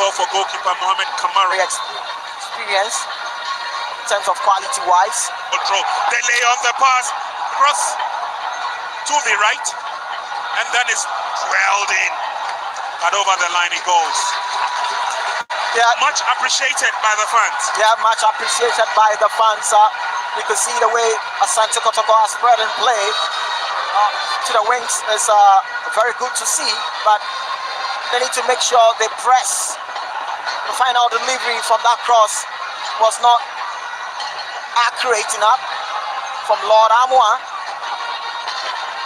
tall for goalkeeper Mohamed Kamaru. Experience in terms of quality-wise. Control. They lay on the pass, cross to the right, and then it's drilled in. And over the line it goes. Yeah, much appreciated by the fans. Yeah, much appreciated by the fans. You can see the way Asante Kotoko has spread and play to the wings is very good to see, but they need to make sure they press. The final delivery from that cross was not accurate enough from Lord Amwa,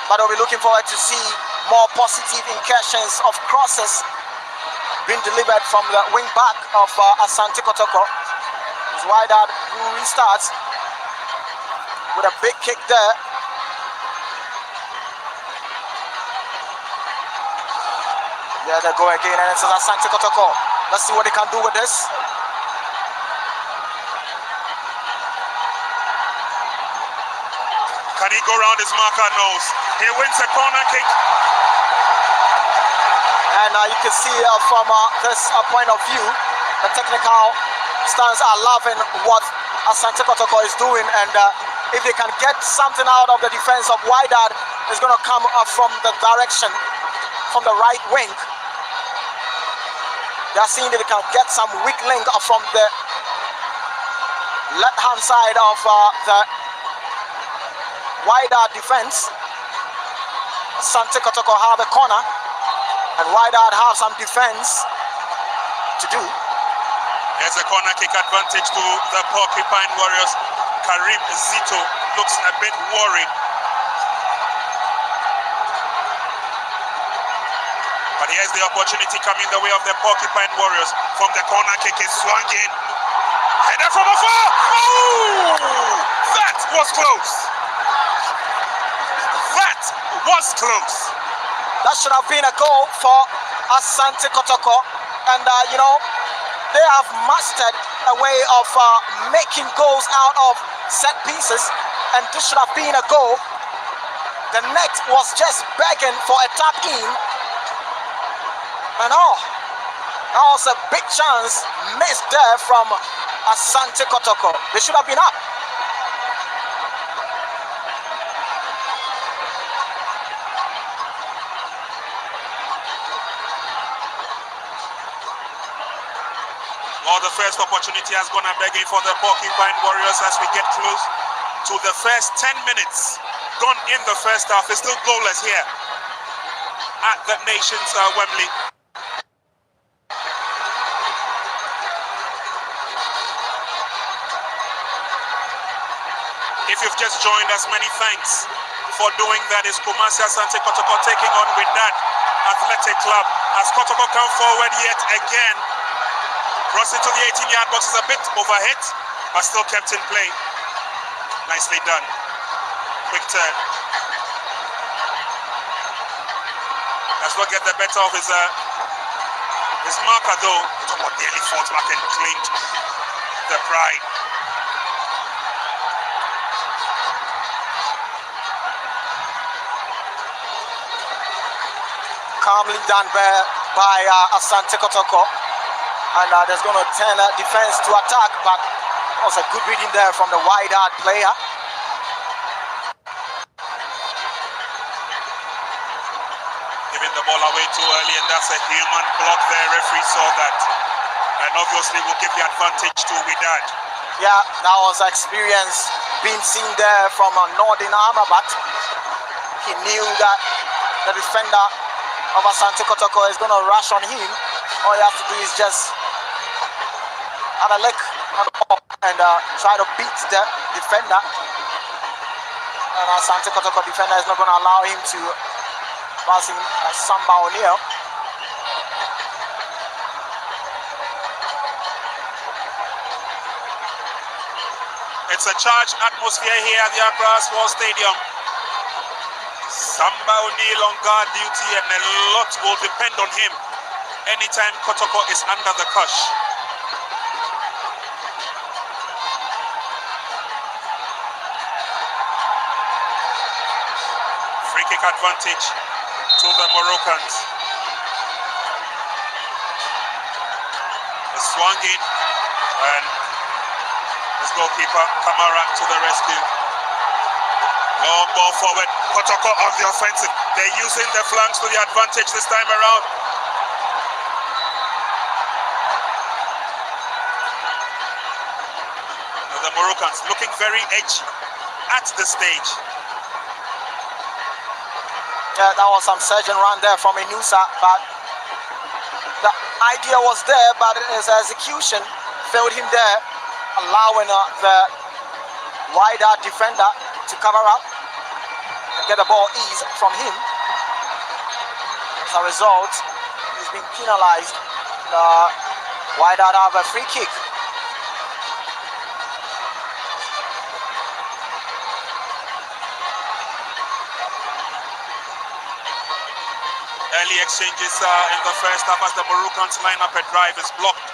but I'll be looking forward to see more positive incursions of crosses being delivered from the wing back of Asante Kotoko. It's Wydad who restarts with a big kick there. Yeah, they go again, and it's Asante Kotoko. Let's see what they can do with this. Can he go around his marker? Nose. He wins a corner kick. And you can see from this point of view, the technical stands are loving what Asante Kotoko is doing, and if they can get something out of the defense of Wydad, it's going to come from the direction, from the right wing. They are seeing that they can get some weak link from the left-hand side of the Wydad defense. Asante Kotoko have a corner, and Wydad have some defense to do. There's a corner kick advantage to the Porcupine Warriors. Karim Zito looks a bit worried. But here's the opportunity coming the way of the Porcupine Warriors. From the corner kick is swung in. Header from afar! Oh! That was close. That was close. That should have been a goal for Asante Kotoko, and you know, they have mastered a way of making goals out of set pieces, and this should have been a goal. The net was just begging for a tap in, and that was a big chance missed there from Asante Kotoko. They should have been up. Well, the first opportunity has gone a begging for the Porcupine Warriors as we get close to the first 10 minutes. Gone in the first half. It's still goalless here at the nation's Wembley. If you've just joined us, many thanks for doing that. It's Kumasi Asante Kotoko taking on Wydad Athletic Club as Kotoko come forward yet again. Crossing to the 18-yard box is a bit overhit, but still kept in play. Nicely done. Quick turn. Does not get the better of his marker though. Kotoko nearly fought back and claimed the pride. Calmly done by Asante Kotoko. And that's going to turn defense to attack, but also good reading there from the Wydad player. Giving the ball away too early, and that's a human block there. Referee saw that, and obviously will give the advantage to Wydad. Yeah, that was experience being seen there from Nordin Amrabat. He knew that the defender of Asante Kotoko is going to rush on him. All you have to do is just have a lick on the ball and try to beat the defender. And Asante Kotoko defender is not going to allow him to pass him Samba O'Neal. It's a charged atmosphere here at the Accra Sports Stadium. Samba O'Neal on guard duty, and a lot will depend on him anytime Kotoko is under the cosh. Free kick advantage to the Moroccans. swung in, and his goalkeeper Kamara to the rescue. Long ball forward, Kotoko on the offensive. They're using the flanks to the advantage this time around. The Moroccans looking very edgy at the stage. Yeah, that was some surgeon run there from Inusa, but the idea was there, but his execution failed him there, allowing the wydad defender to cover up and get the ball ease from him. As a result, he's been penalized. The wydad have a free kick. Early exchanges in the first half as the Moroccans line up a drive is blocked.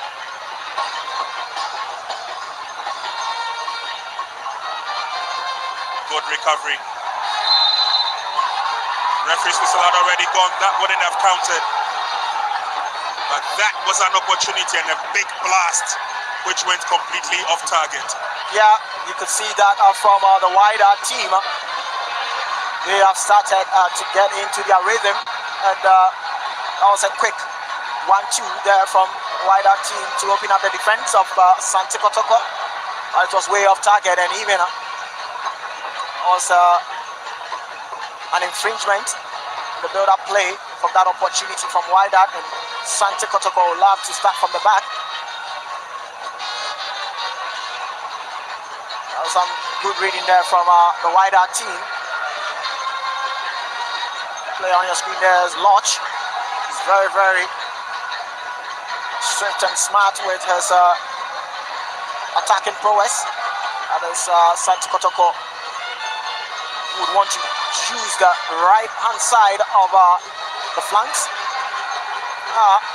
Good recovery. Referee's whistle had already gone. That wouldn't have counted. But that was an opportunity and a big blast which went completely off target. Yeah, you could see that from the wydad team. They have started to get into their rhythm, and that was a quick 1-2 there from the wydad team to open up the defense of Asante Kotoko. It was way off target, and even was an infringement in the build-up play from that opportunity from wydad, and Asante Kotoko will love to start from the back. That was some good reading there from the wydad team. Play on your screen there is Lodge. He's very, very strict and smart with his attacking prowess. And as Asante Kotoko would want to use the right hand side of the flanks.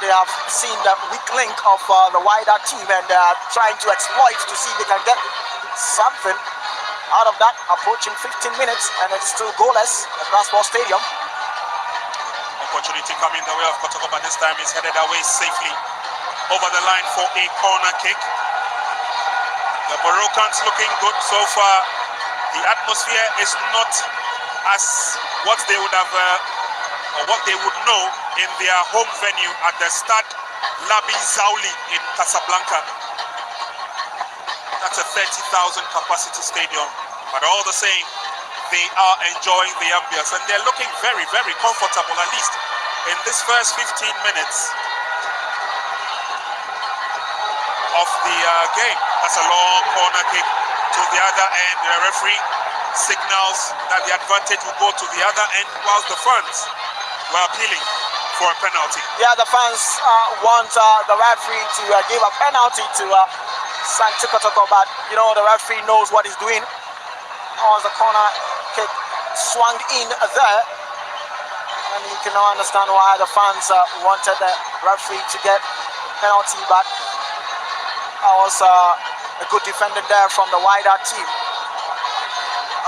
They have seen the weak link of the wydad team, and they are trying to exploit to see if they can get something out of that. Approaching 15 minutes, and it's still goalless at Transport Stadium. Opportunity coming the way of Kotoko, but this time he's headed away safely over the line for a corner kick. The Moroccans looking good so far. The atmosphere is not as what they would have or what they would know in their home venue at the Stade Labi Zaouli in Casablanca. That's a 30,000 capacity stadium, but all the same, they are enjoying the ambience, and they're looking very, very comfortable, at least in this first 15 minutes of the game. That's a long corner kick to the other end. The referee signals that the advantage will go to the other end, whilst the fans were appealing for a penalty. Yeah, the fans want the referee to give a penalty to Asante Kotoko, but you know the referee knows what he's doing. As the corner kick swung in there, and you can now understand why the fans wanted the referee to get penalty, but that was a good defending there from the wydad team.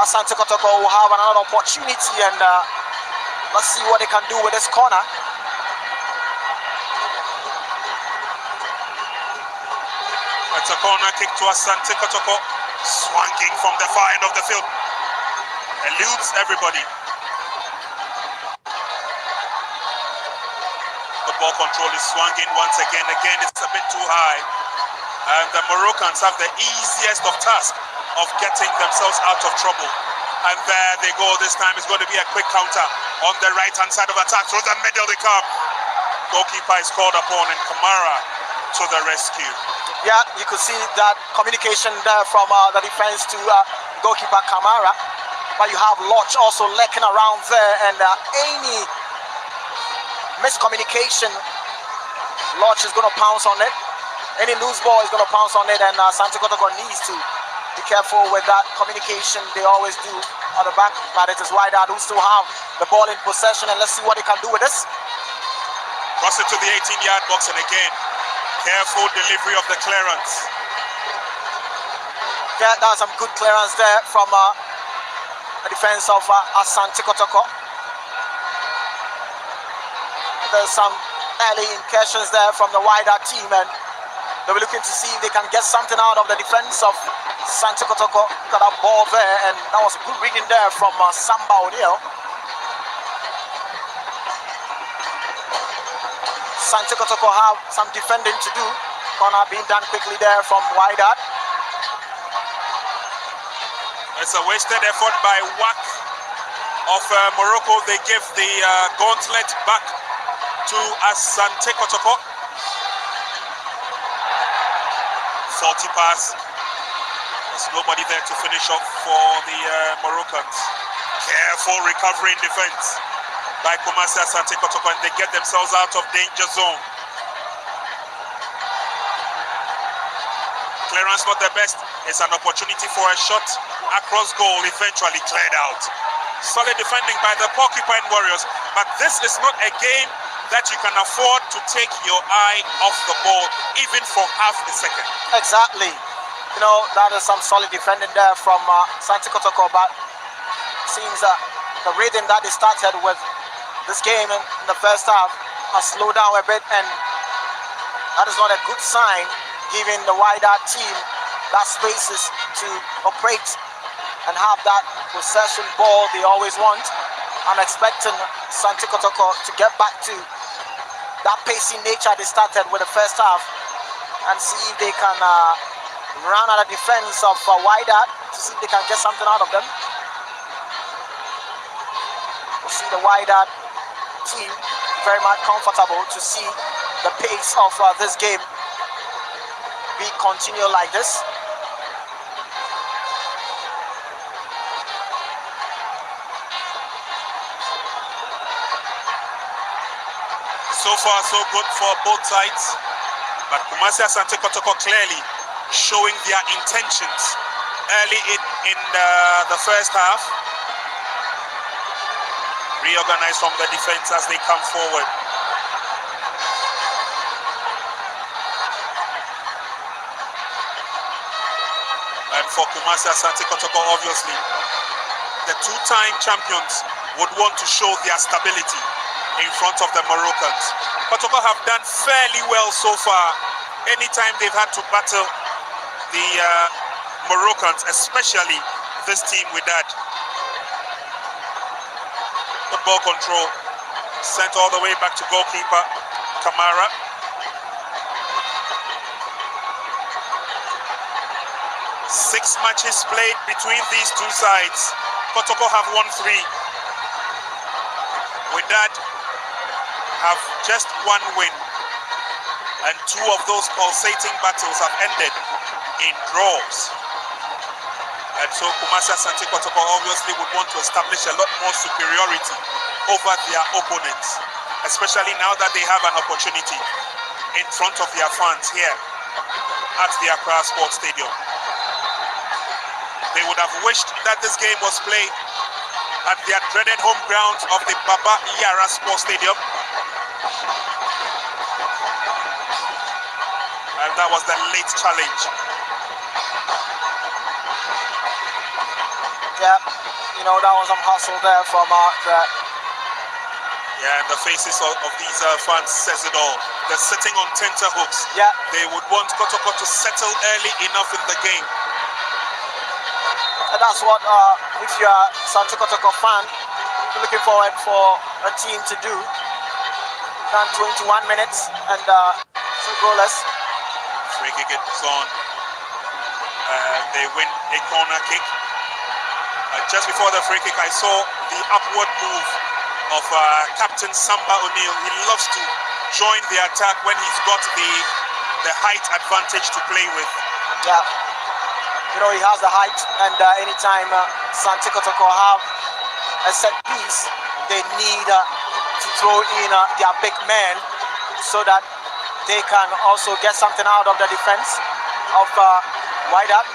Asante Kotoko will have another opportunity, and let's see what they can do with this corner. It's a corner kick to Asante Kotoko, swinging from the far end of the field. Eludes everybody. The ball control is swinging once again. Again, it's a bit too high. And the Moroccans have the easiest of task of getting themselves out of trouble. And there they go. This time it's going to be a quick counter on the right-hand side of attack. Through the middle they come. Goalkeeper is called upon, and Kamara to the rescue. Yeah, you could see that communication there from the defense to goalkeeper Kamara. But you have Lodge also lurking around there, and any miscommunication, Lodge is going to pounce on it. Any loose ball is going to pounce on it, and Asante Kotoko needs to be careful with that communication. They always do at the back, but it is wydad who still have the ball in possession, and let's see what they can do with this. Cross it to the 18-yard box, and again, careful delivery of the clearance. Yeah, that was some good clearance there from the defense of Asante Kotoko. There's some early incursions there from the wydad team, and They'll be looking to see if they can get something out of the defense of Asante Kotoko. Look at that ball there, and that was a good reading there from Samba O'Neill. Asante Kotoko have some defending to do. Corner being done quickly there from Wydad. It's a wasted effort by WAC of Morocco. They give the gauntlet back to Asante Kotoko. Faulty pass. There's nobody there to finish off for the Moroccans. Careful recovery in defense by Kumasi Asante Kotoko, and they get themselves out of danger zone. Clearance not the best. It's an opportunity for a shot across goal, eventually cleared out. Solid defending by the Porcupine Warriors, but this is not a game that you can afford to take your eye off the ball, even for half a second. Exactly. You know, that is some solid defending there from Asante Kotoko, but it seems that the rhythm that they started with this game in the first half has slowed down a bit, and that is not a good sign, giving the Wydad team that spaces to operate and have that possession ball they always want. I'm expecting Asante Kotoko to get back to that pacey nature they started with the first half and see if they can run out of defense of Wydad to see if they can get something out of them. We'll see the Wydad team very much comfortable to see the pace of this game be continue like this. So far, so good for both sides, but Kumasi Asante Kotoko clearly showing their intentions early in the first half. Reorganize from the defense as they come forward. And for Kumasi Asante Kotoko, obviously, the two-time champions would want to show their stability in front of the Moroccans. Kotoko have done fairly well so far. Anytime they've had to battle the Moroccans, especially this team Wydad. Good ball control, sent all the way back to goalkeeper Kamara. Six matches played between these two sides. Kotoko have won 3. Wydad have just 1 win, and 2 of those pulsating battles have ended in draws. And so Kumasi Asante Kotoko obviously would want to establish a lot more superiority over their opponents, especially now that they have an opportunity in front of their fans here at the Accra Sports Stadium. They would have wished that this game was played at their dreaded home grounds of the Baba Yara Sports Stadium. And that was the late challenge. Yeah, you know, that was some hustle there from Yeah, and the faces of these fans says it all. They're sitting on tenterhooks. Yeah. They would want Kotoko to settle early enough in the game. And that's what, if you're a Asante Kotoko fan, you're looking forward for a team to do. Done 21 minutes and so goalless. Free kick is on. They win a corner kick. Just before the free kick, I saw the upward move of Captain Samba O'Neill. He loves to join the attack when he's got the height advantage to play with. Yeah, you know, he has the height, and anytime Asante Kotoko have a set piece, they need to throw in their big man so that they can also get something out of the defense of Wydad.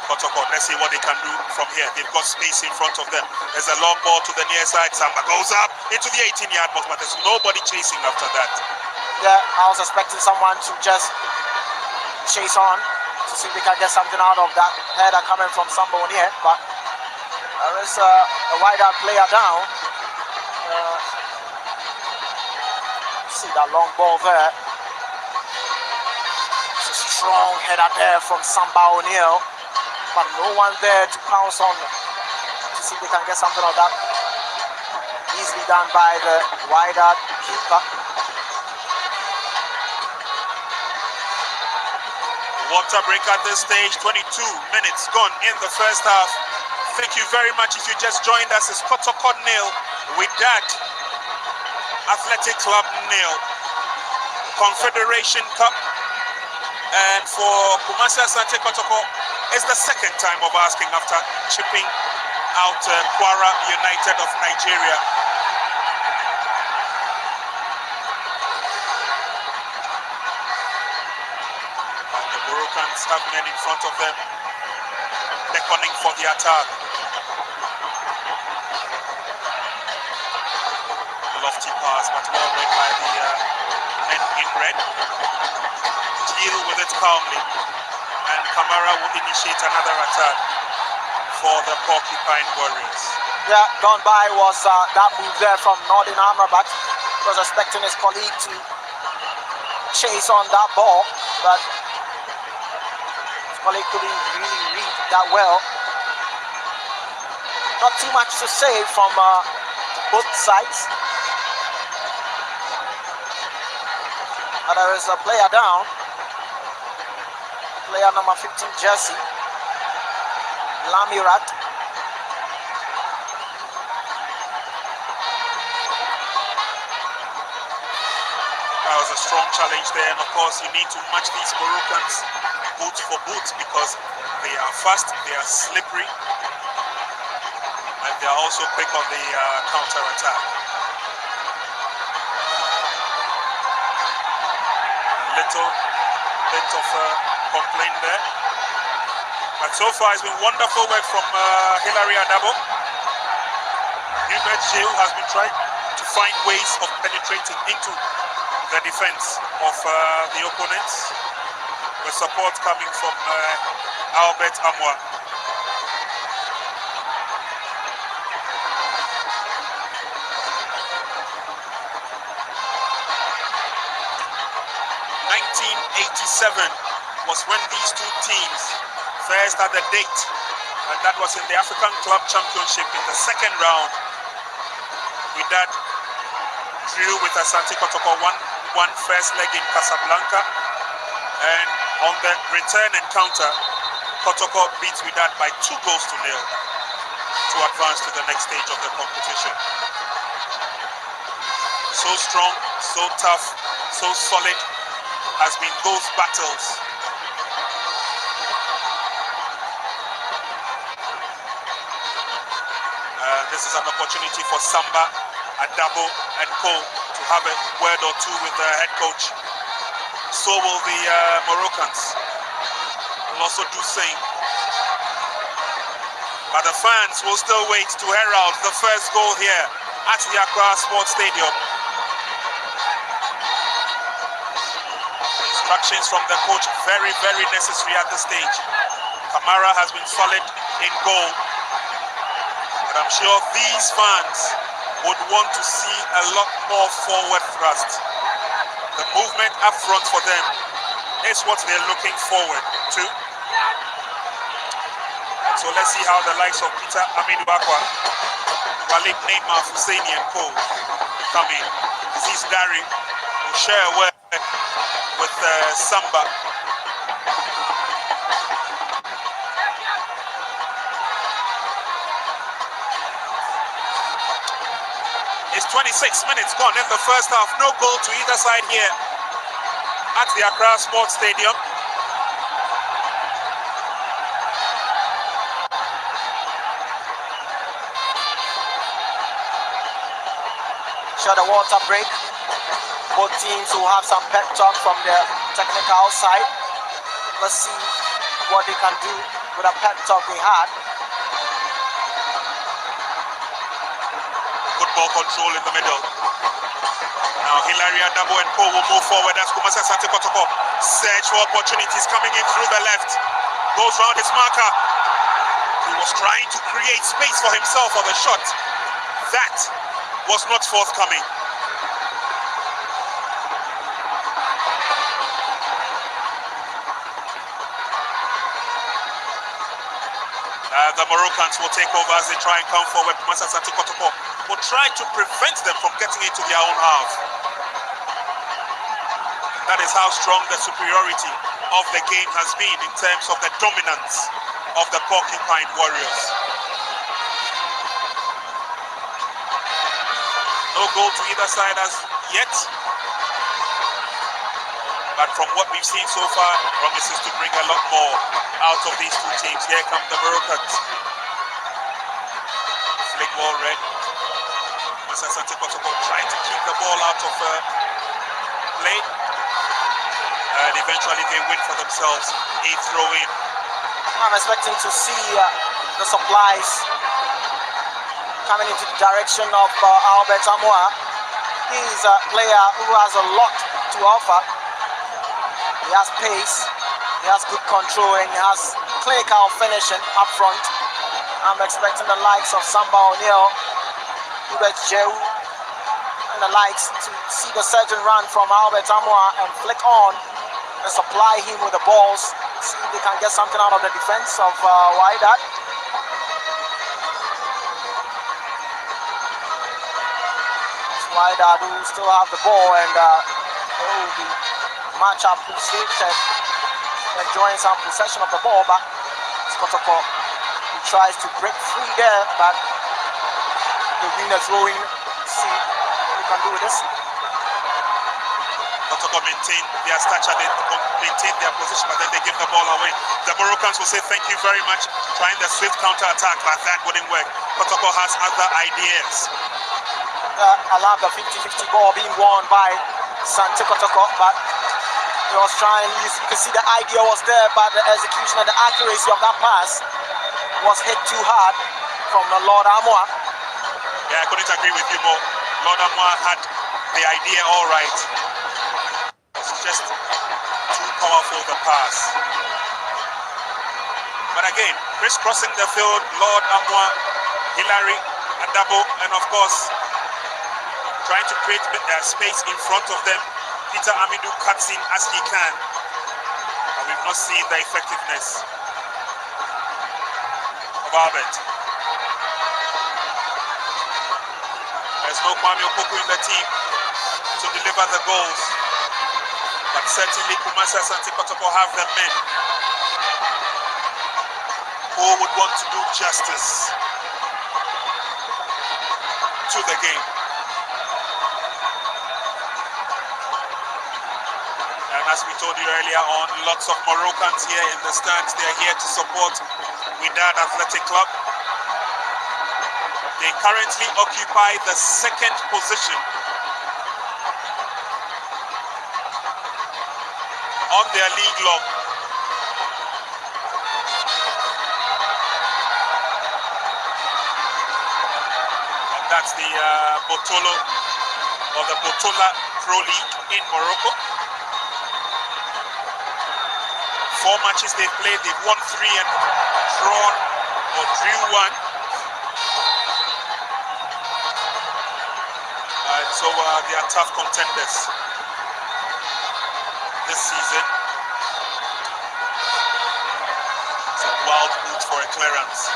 Kotoko, let's see what they can do from here. They've got space in front of them. There's a long ball to the near side. Samba goes up into the 18-yard box, but there's nobody chasing after that. Yeah, I was expecting someone to just chase on to see if they can get something out of that header coming from Samba O'Neill, but there is a Wydad player down. See that long ball there. It's a strong header there from Samba O'Neill, but no one there to pounce on to see if they can get something of that. Easily done by the Wydad keeper. Water break at this stage, 22 minutes gone in the first half. Thank you very much if you just joined us. It's Kotoko 0, Wydad Athletic Club 0. Confederation Cup. And for Kumasi Asante Kotoko, it's the second time of asking after chipping out Kwara United of Nigeria. Have men in front of them, beckoning for the attack. Lofty pass, but well read by the men in red. Deal with it calmly, and Kamara will initiate another attack for the Porcupine Warriors. Yeah, gone by was that move there from Nordin Amrabat. Was expecting his colleague to chase on that ball, but colleague couldn't really read that well. Not too much to say from both sides. And there is a player down. Player number 15 jersey, Lamirat. That was a strong challenge there, and of course you need to match these Moroccans boot for boot because they are fast, they are slippery, and they are also quick on the counter attack. A little bit of a complaint there, but so far it's been wonderful work from Hilary Adabo. Hubert Gill has been trying to find ways of penetrating into the defense of the opponents, with support coming from Albert Amwa. '87 was when these two teams first had a date, and that was in the African Club Championship in the second round. Wydad drew with Asante Kotoko 1-1 first leg in Casablanca, and on the return encounter, Kotoko beat Wydad by 2 goals to 0 to advance to the next stage of the competition. So strong, so tough, so solid has been those battles. This is an opportunity for Samba, Adabo and Co to have a word or two with the head coach. So will the Moroccans. Will also do same. But the fans will still wait to herald the first goal here at the Accra Sports Stadium. Instructions from the coach very, very necessary at this stage. Kamara has been solid in goal, but I'm sure these fans would want to see a lot more forward thrust. The movement up front for them is what they're looking forward to. So let's see how the likes of Peter Amin Bakwa, Walid Neymar, Husseini and Co come in. Aziz Dari will share a word with Samba. It's 26 minutes gone in the first half. No goal to either side here at the Accra Sports Stadium. Shot a water break. Both teams will have some pep talk from their technical side. Let's see what they can do with a pep talk they had. Good ball control in the middle. Now Hilary Adabo and Co will move forward as Kumasi Asante Kotoko search for opportunities coming in through the left. Goes round his marker. He was trying to create space for himself for the shot. That was not forthcoming. The Moroccans will take over as they try and come forward. Asante Kotoko will try to prevent them from getting into their own half. That is how strong the superiority of the game has been in terms of the dominance of the Porcupine Warriors. No goal to either side as yet. But from what we've seen so far, promises to bring a lot more out of these two teams. Here come the Moroccans. Flick ball red. Asante Kotoko trying to keep the ball out of play. And eventually they win for themselves a throw-in. I'm expecting to see the supplies coming into the direction of Albert Amoa. He's a player who has a lot to offer. He has pace, he has good control, and he has clinical finishing up front. I'm expecting the likes of Samba O'Neill, Hubert Jehu, and the likes to see the surgeon run from Albert Amoa and flick on and supply him with the balls. See if they can get something out of the defense of Wydad. Wydad who still have the ball, and they will be match appreciated, enjoying some possession of the ball, but Kotoko tries to break free there, but the winner throwing. See what we can do with this. Kotoko maintain their stature, they maintain their position, but then they give the ball away. The Moroccans will say thank you very much, trying the swift counter-attack, but that wouldn't work. Kotoko has other ideas. I love the 50-50 ball being won by Asante Kotoko, but he was trying, you can see the idea was there, but the execution and the accuracy of that pass was hit too hard from Lord Amoa. Yeah, I couldn't agree with you more. Lord Amoa had the idea all right. It's just too powerful, the pass. But again, crisscrossing the field, Lord Amoa, Hilary, Adabo, and of course, trying to create space in front of them. Peter Amidou cuts in as he can, but we've not seen the effectiveness of Albert. There's no Kwame Opoku in the team to deliver the goals, but certainly Asante Kotoko have the men who would want to do justice to the game. And as we told you earlier on, lots of Moroccans here in the stands. They're here to support Wydad Athletic Club. They currently occupy the second position on their league log. And that's the Botolo, or the Botola Pro League in Morocco. 4 matches they've played, they've won 3 and drawn or drew 1. So they are tough contenders this season. It's a wild boot for a clearance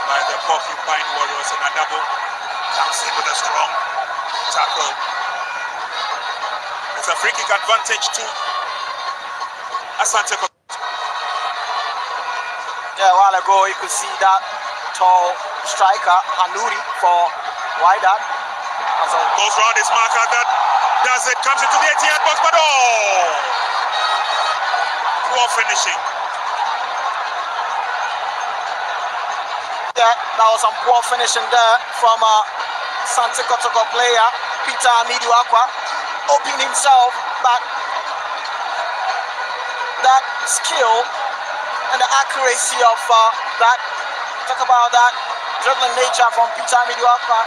by the Porcupine Warriors, and Adabo comes in with a strong tackle. It's a free kick advantage to Asante Kotoko. Yeah, a while ago you could see that tall striker Hanuri for Wydad. Goes round his marker, that does it, comes into the 18-yard box, but oh! Poor finishing. Yeah, that was some poor finishing there from Asante Kotoko player Peter Amidou Akwa, opening himself, but that skill and the accuracy of that, talk about that dribbling nature from Peter Amidou Akwa.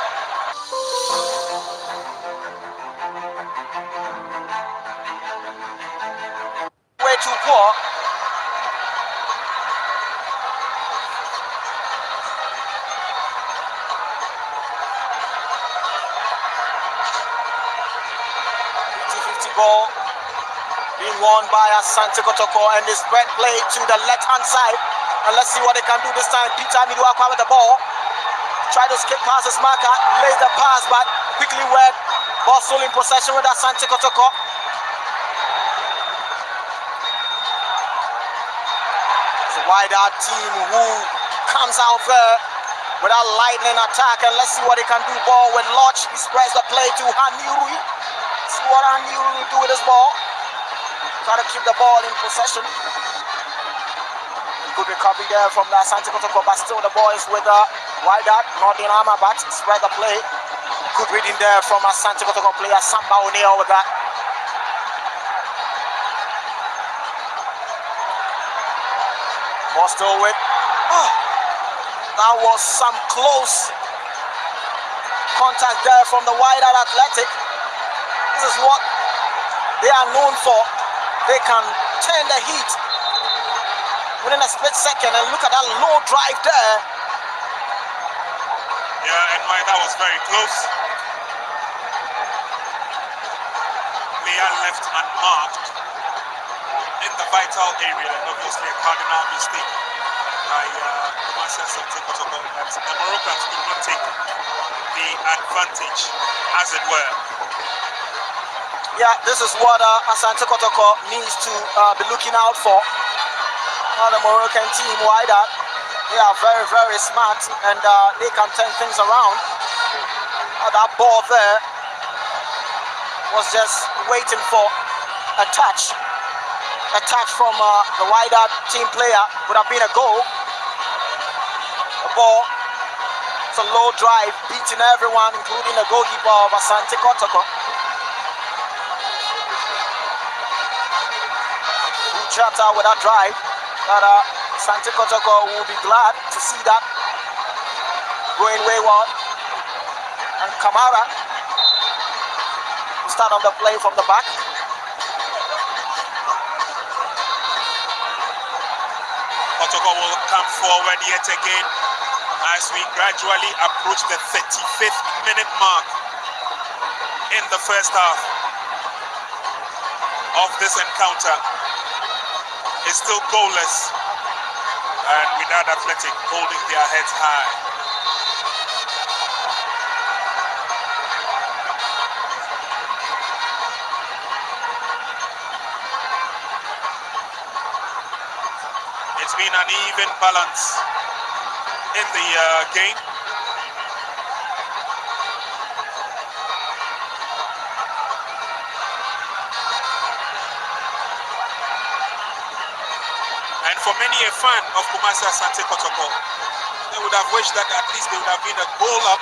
Way too poor. Ball being won by Asante Kotoko, and this spread play to the left hand side And let's see what they can do this time. Peter Miduakwa with the ball. Try to skip past his marker. Lays the pass, but quickly read. Ball still in possession with Asante Kotoko. It's a wide-out team who comes out there with a lightning attack. And let's see what he can do. Ball with Lodge. He spreads the play to Hanuri. See what Hanuri will do with his ball. Try to keep the ball in possession. Good recovery there from the Asante Kotoko, but still the ball is with Wydad, Northern Amabat, spread the play. Good reading there from Asante Kotoko player Samba O'Neill with that. Ball still with. That was some close contact there from the Wydad Athletic. This is what they are known for. They can turn the heat within a split second, and look at that low drive there. Yeah, and that was very close. Player left unmarked in the vital area, and obviously a cardinal mistake by Asante Kotoko. The Moroccans could not take the advantage, as it were. Yeah, this is what Asante Kotoko needs to be looking out for. The Moroccan team, Wydad, they are very, very smart, and they can turn things around. That ball there was just waiting for a touch. A touch from the Wydad team player would have been a goal. The ball, it's a low drive, beating everyone, including the goalkeeper of Asante Kotoko. Chata with that drive. But Asante Kotoko will be glad to see that going wayward. And Kamara will start off the play from the back. Kotoko will come forward yet again as we gradually approach the 35th minute mark in the first half of this encounter. It's still goalless, and Wydad Athletic holding their heads high. It's been an even balance in the game. And for many a fan of Kumasi Asante Kotoko, they would have wished that at least they would have been a goal up,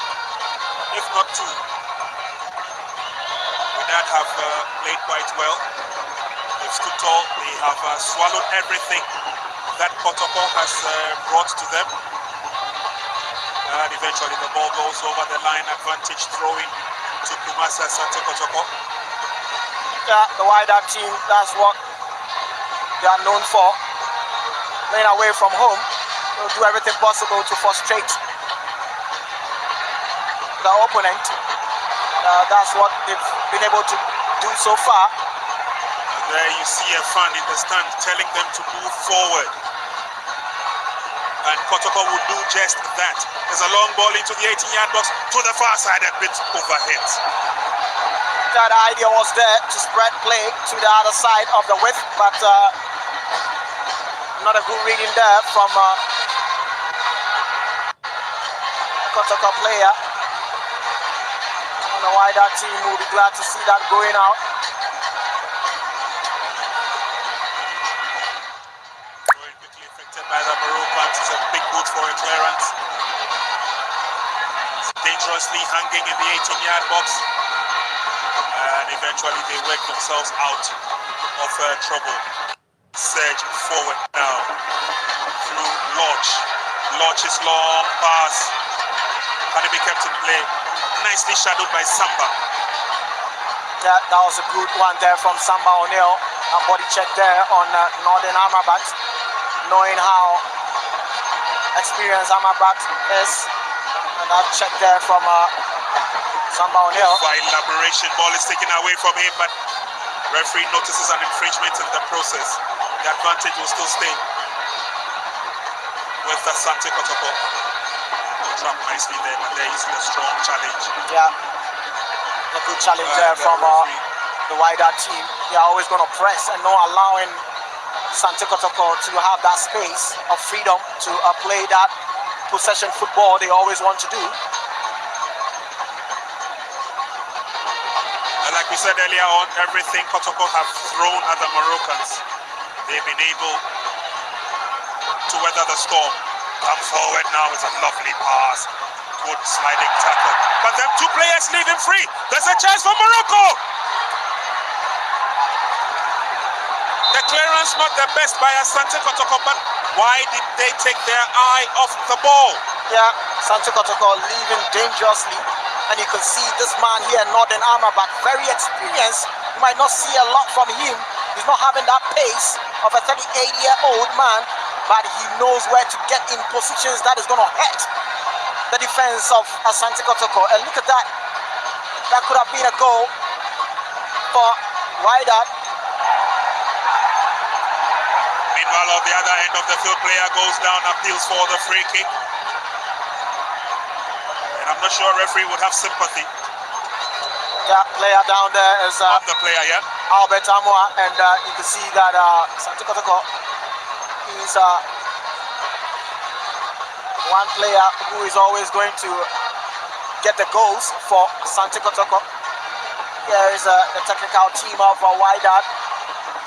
if not two. Wydad have played quite well. They've stood tall. They have swallowed everything that Kotoko has brought to them. And eventually the ball goes over the line, advantage throwing to Kumasi Asante Kotoko. Yeah, the Wydad team, that's what they are known for. Playing away from home, they'll do everything possible to frustrate the opponent. That's what they've been able to do so far. And there you see a fan in the stand telling them to move forward. And Kotoko will do just that. There's a long ball into the 18-yard box to the far side, a bit overhit. That idea was there to spread play to the other side of the width, but not a good reading there from Kotoko player. And the Wydad team will be glad to see that going out. Very quickly affected by the Moroccans. It's a big boot for a clearance. It's dangerously hanging in the 18-yard box. And eventually they work themselves out of trouble. Surge forward now through Lodge. Lodge's long pass. Can it be kept in play? Nicely shadowed by Samba. Yeah, that was a good one there from Samba O'Neill. A body check there on Northern Amabat, knowing how experienced Amabat is. And that check there from Samba O'Neill. By elaboration, ball is taken away from him, but referee notices an infringement in the process. The advantage will still stay. with Asante Kotoko. Trap nicely there, but there is a strong challenge. Yeah, a good challenge there from the wydad team. They are always going to press and not allowing Asante Kotoko to have that space of freedom to play that possession football they always want to do. And like we said earlier on, everything Kotoko have thrown at the Moroccans, they've been able to weather the storm. Come forward now, it's a lovely pass. Good sliding tackle. But them two players leave him free. There's a chance for Morocco. The clearance not the best by Asante Kotoko, but why did they take their eye off the ball? Yeah, Asante Kotoko leaving dangerously. And you can see this man here, Northern Armour, but very experienced. You might not see a lot from him. He's not having that pace of a 38-year-old man, but he knows where to get in positions that is going to hurt the defense of Asante Kotoko. And look at that. That could have been a goal for Wydad. Meanwhile, on the other end of the field, player goes down, appeals for the free kick. And I'm not sure referee would have sympathy. That player down there is the player, yeah. Albert Amwa, and you can see that Asante Kotoko is one player who is always going to get the goals for Asante Kotoko. Here is the technical team of Wydad,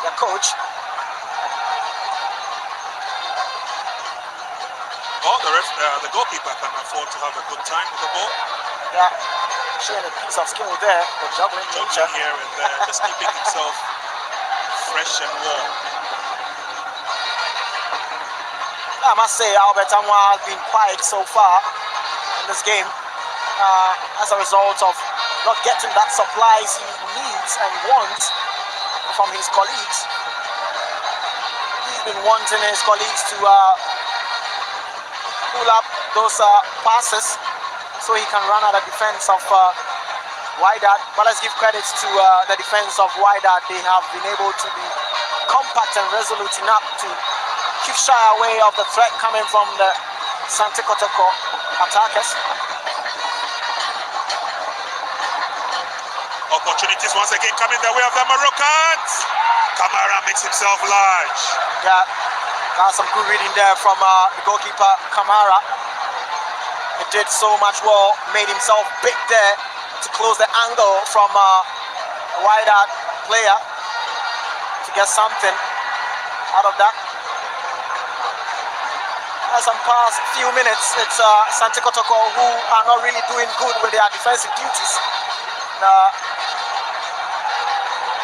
the coach. Oh, the goalkeeper can afford to have a good time with the ball. Yeah, showing a piece of skill there, the juggling nature. Here and there, just keeping himself fresh and warm. I must say, Albert Amwa has been quiet so far in this game as a result of not getting that supplies he needs and wants from his colleagues. He's been wanting his colleagues to pull up those passes so he can run at the defense of Wydad. But let's give credits to the defense of Wydad. They have been able to be compact and resolute enough to keep shy away of the threat coming from the Asante Kotoko attackers. Opportunities once again coming the way of the Moroccans. Kamara makes himself large. Yeah, got some good reading there from the goalkeeper Kamara. He did so much well, made himself big there to close the angle from a Wydad player to get something out of that. As some past few minutes, it's Asante Kotoko who are not really doing good with their defensive duties.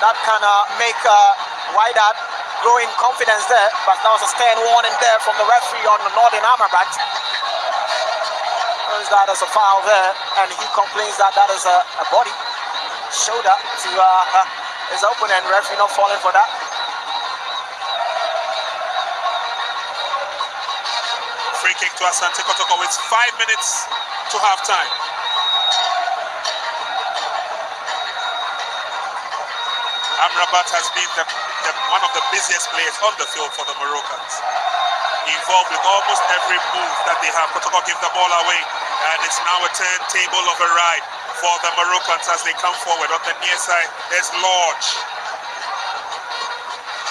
That can make Wydad grow in confidence there, but that was a stern warning there from the referee on the Northern Armour back. That as a foul there, and he complains that that is a body shoulder to his opponent. Referee not falling for that. Free kick to Asante Kotoko with 5 minutes to half time. Amrabat has been one of the busiest players on the field for the Moroccans. Involved with almost every move that they have. Kotoko give the ball away, and it's now a turntable of a ride for the Moroccans as they come forward. On the near side, there's Lodge.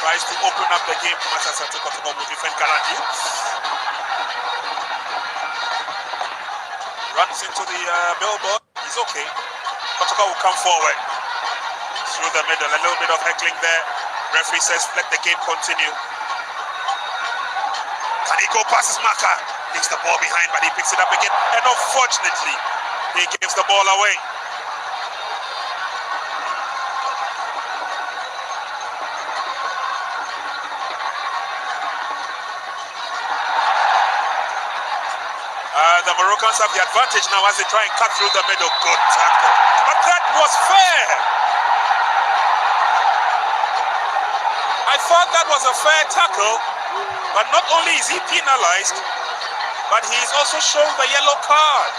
Tries to open up the game. Asante Kotoko will defend Garadi. Runs into the billboard. He's okay. Kotoko will come forward through the middle. A little bit of heckling there. Referee says let the game continue. Can he go past his marker? Leaves the ball behind, but he picks it up again. And unfortunately, he gives the ball away. The Moroccans have the advantage now as they try and cut through the middle. Good tackle. But that was fair. I thought that was a fair tackle. But not only is he penalized, but he is also shown the yellow card.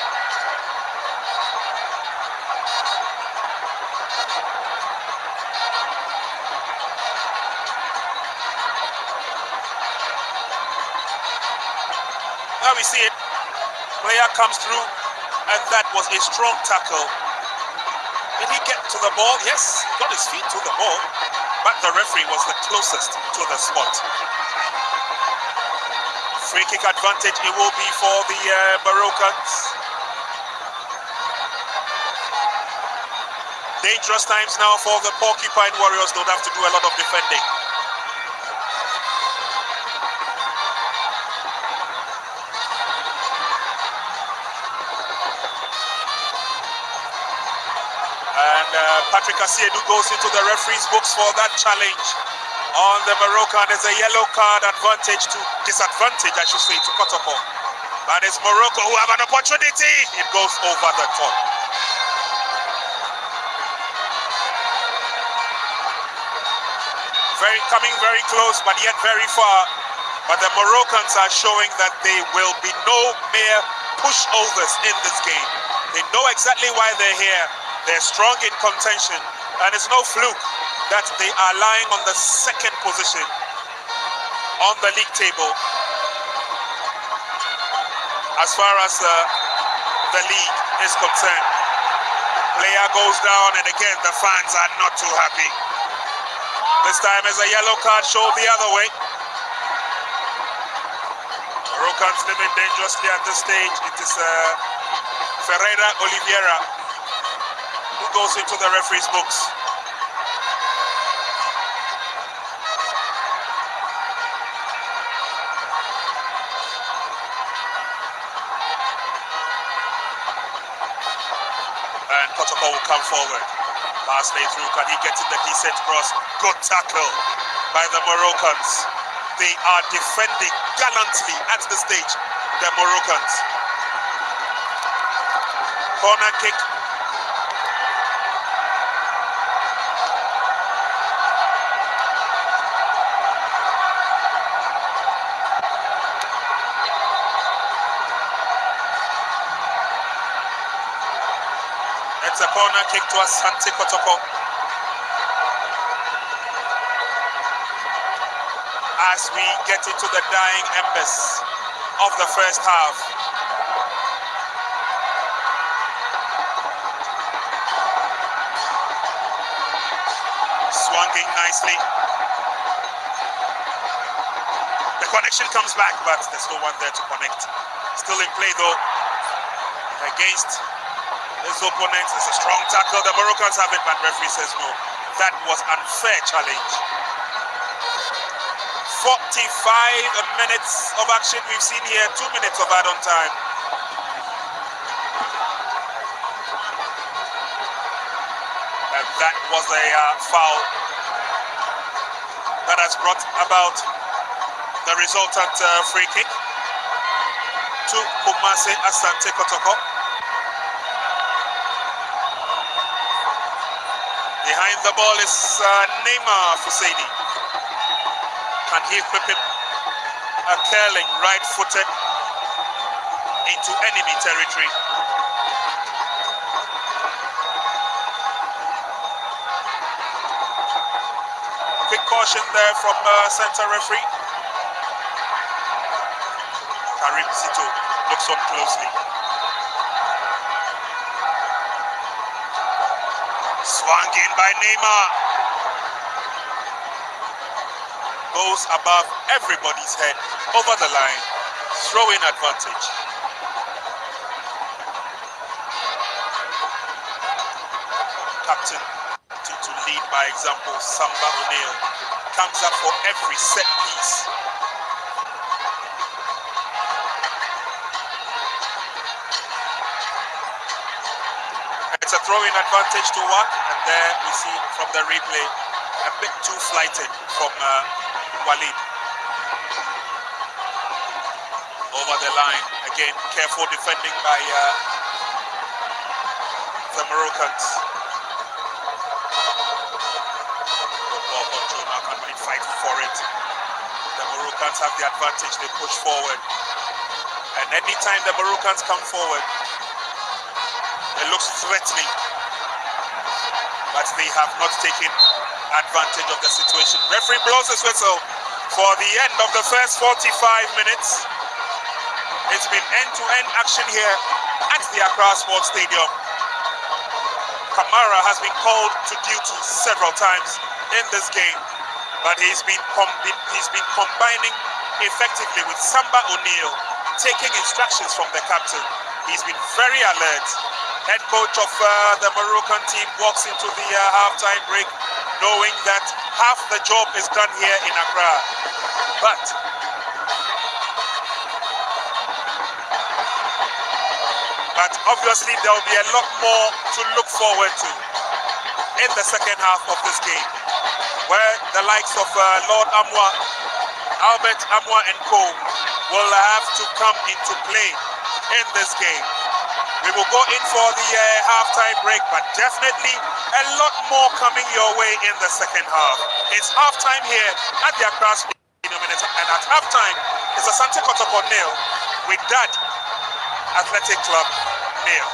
Here we see it. Player comes through, and that was a strong tackle. Did he get to the ball? Yes, he got his feet to the ball, but the referee was the closest to the spot. Free kick advantage it will be for the Moroccans. Dangerous times now for the Porcupine Warriors. They'll have to do a lot of defending. And Patrick Asiedu goes into the referee's books for that challenge on the Moroccan. There's a yellow card disadvantage, I should say, to Kotoko. But it's Morocco who have an opportunity. It goes over the top. Coming very close, but yet very far. But the Moroccans are showing that there will be no mere pushovers in this game. They know exactly why they're here. They're strong in contention, and it's no fluke that they are lying on the second position on the league table as far as the league is concerned. Player goes down, and again the fans are not too happy. This time is a yellow card shown the other way. Moroccans living dangerously at this stage. It is Ferreira Oliveira who goes into the referee's books. And Kotoko will come forward. Pass lay through, can he get in the decent cross? Good tackle by the Moroccans. They are defending gallantly at this stage, the Moroccans. Corner kick. It's a corner kick to Asante Kotoko. As we get into the dying embers of the first half. Swinging nicely. The connection comes back, but there's no one there to connect. Still in play though. Against his opponent. It's a strong tackle. The Moroccans have it, but referee says no. That was unfair challenge. 45 minutes of action we've seen here. 2 minutes of add-on time. And that was a foul that has brought about the resultant free kick to Asante Kotoko. Behind the ball is Neymar Fusaini. Can he whip him? A curling right-footed into enemy territory. Quick caution there from center referee. Karim Zito looks on closely. Swung in by Neymar. Goes above everybody's head, over the line, throw-in advantage. Captain to lead by example, Samba O'Neil comes up for every set piece. It's a throw-in advantage to work, and there we see from the replay a bit too flighted from Walid. Over the line, again, careful defending by the Moroccans. Good ball control now, can we fight for it? The Moroccans have the advantage, they push forward. And anytime the Moroccans come forward, it looks threatening. But they have not taken advantage of the situation. Referee blows his whistle for the end of the first 45 minutes. It's been end-to-end action here at the Accra Sports Stadium. Kamara has been called to duty several times in this game, but he's been combining effectively with Samba O'Neil, taking instructions from the captain. He's been very alert. Head coach of the Moroccan team walks into the halftime break knowing that half the job is done here in Accra. But obviously there will be a lot more to look forward to in the second half of this game, where the likes of Lord Amwa, Albert Amwa and co will have to come into play in this game. We will go in for the halftime break, but definitely a lot more coming your way in the second half. It's halftime here at the Accra Stadium, and at halftime it's Asante Kotoko 0, Wydad Athletic Club 0.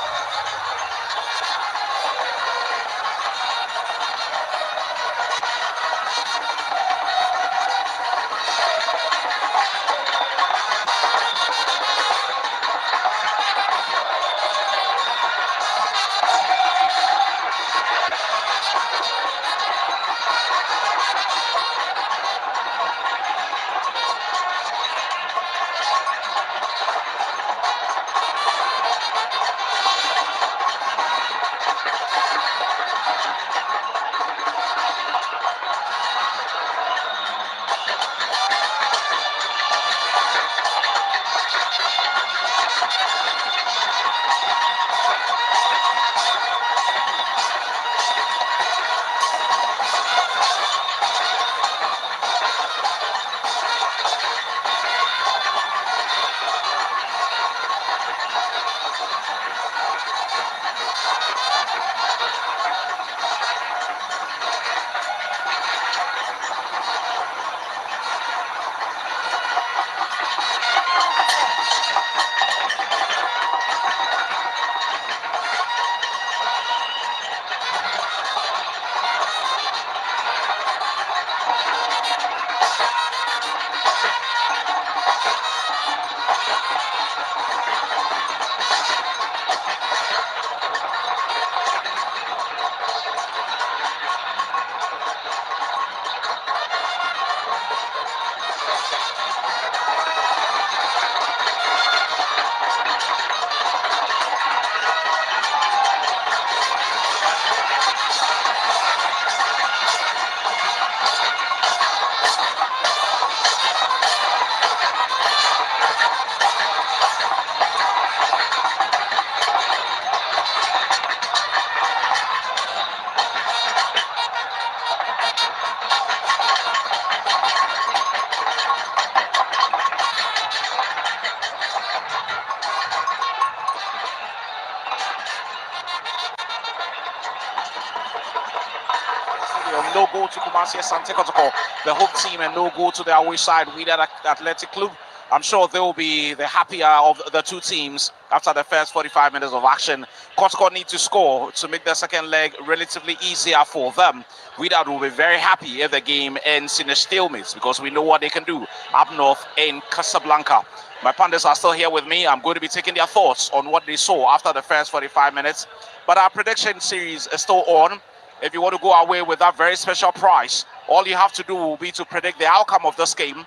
No goal to Kumasi Asante Kotoko, the home team, and no goal to the away side, Wydad Athletic Club. I'm sure they will be the happier of the two teams after the first 45 minutes of action. Kotoko need to score to make the second leg relatively easier for them. Wydad will be very happy if the game ends in a stalemate, because we know what they can do up north in Casablanca. My pundits are still here with me. I'm going to be taking their thoughts on what they saw after the first 45 minutes. But our prediction series is still on. If you want to go away with that very special prize, all you have to do will be to predict the outcome of this game.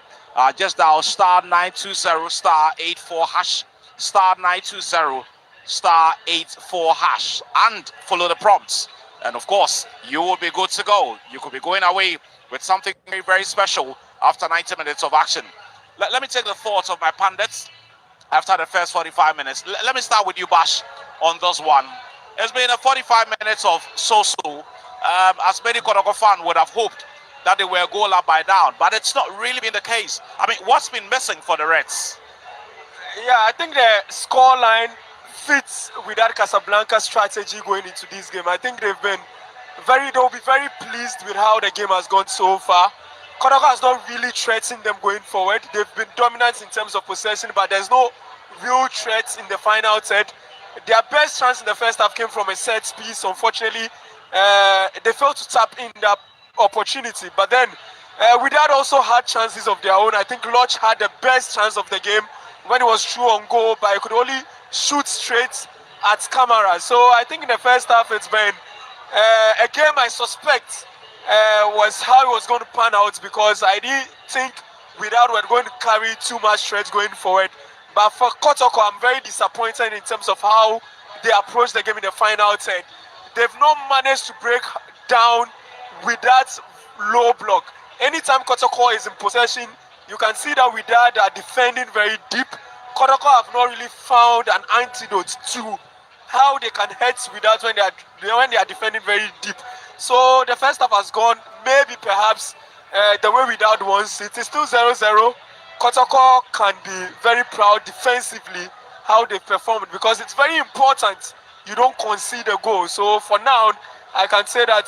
Just dial star 920 star 84 hash, star 920 star 84 hash, and follow the prompts. And of course, you will be good to go. You could be going away with something very, very special after 90 minutes of action. Let me take the thoughts of my pundits after the first 45 minutes. Let me start with you, Bash, on this one. It's been a 45 minutes of so-so. As many Kotoko fans would have hoped that they were goal up by down, but it's not really been the case. I mean, what's been missing for the Reds? Yeah, I think the scoreline fits Wydad Casablanca's strategy going into this game. I think they'll be very pleased with how the game has gone so far. Kotoko has not really threatened them going forward. They've been dominant in terms of possession, but there's no real threats in the final third. Their best chance in the first half came from a set piece. Unfortunately, they failed to tap in that opportunity. But then Wydad also had chances of their own. I think Lodge had the best chance of the game when it was true on goal, but he could only shoot straight at camera. So I think in the first half it's been a game I suspect was how it was going to pan out, because I didn't think Wydad were going to carry too much threats going forward. But for Kotoko, I'm very disappointed in terms of how they approached the game in the final 10. They've not managed to break down Wydad's low block. Anytime Kotoko is in possession, you can see that Wydad are defending very deep. Kotoko have not really found an antidote to how they can hurt Wydad when they are defending very deep. So the first half has gone maybe perhaps the way Wydad wants it. It's still 0-0. Kotoko can be very proud defensively how they performed, because it's very important you don't concede a goal. So for now, I can say that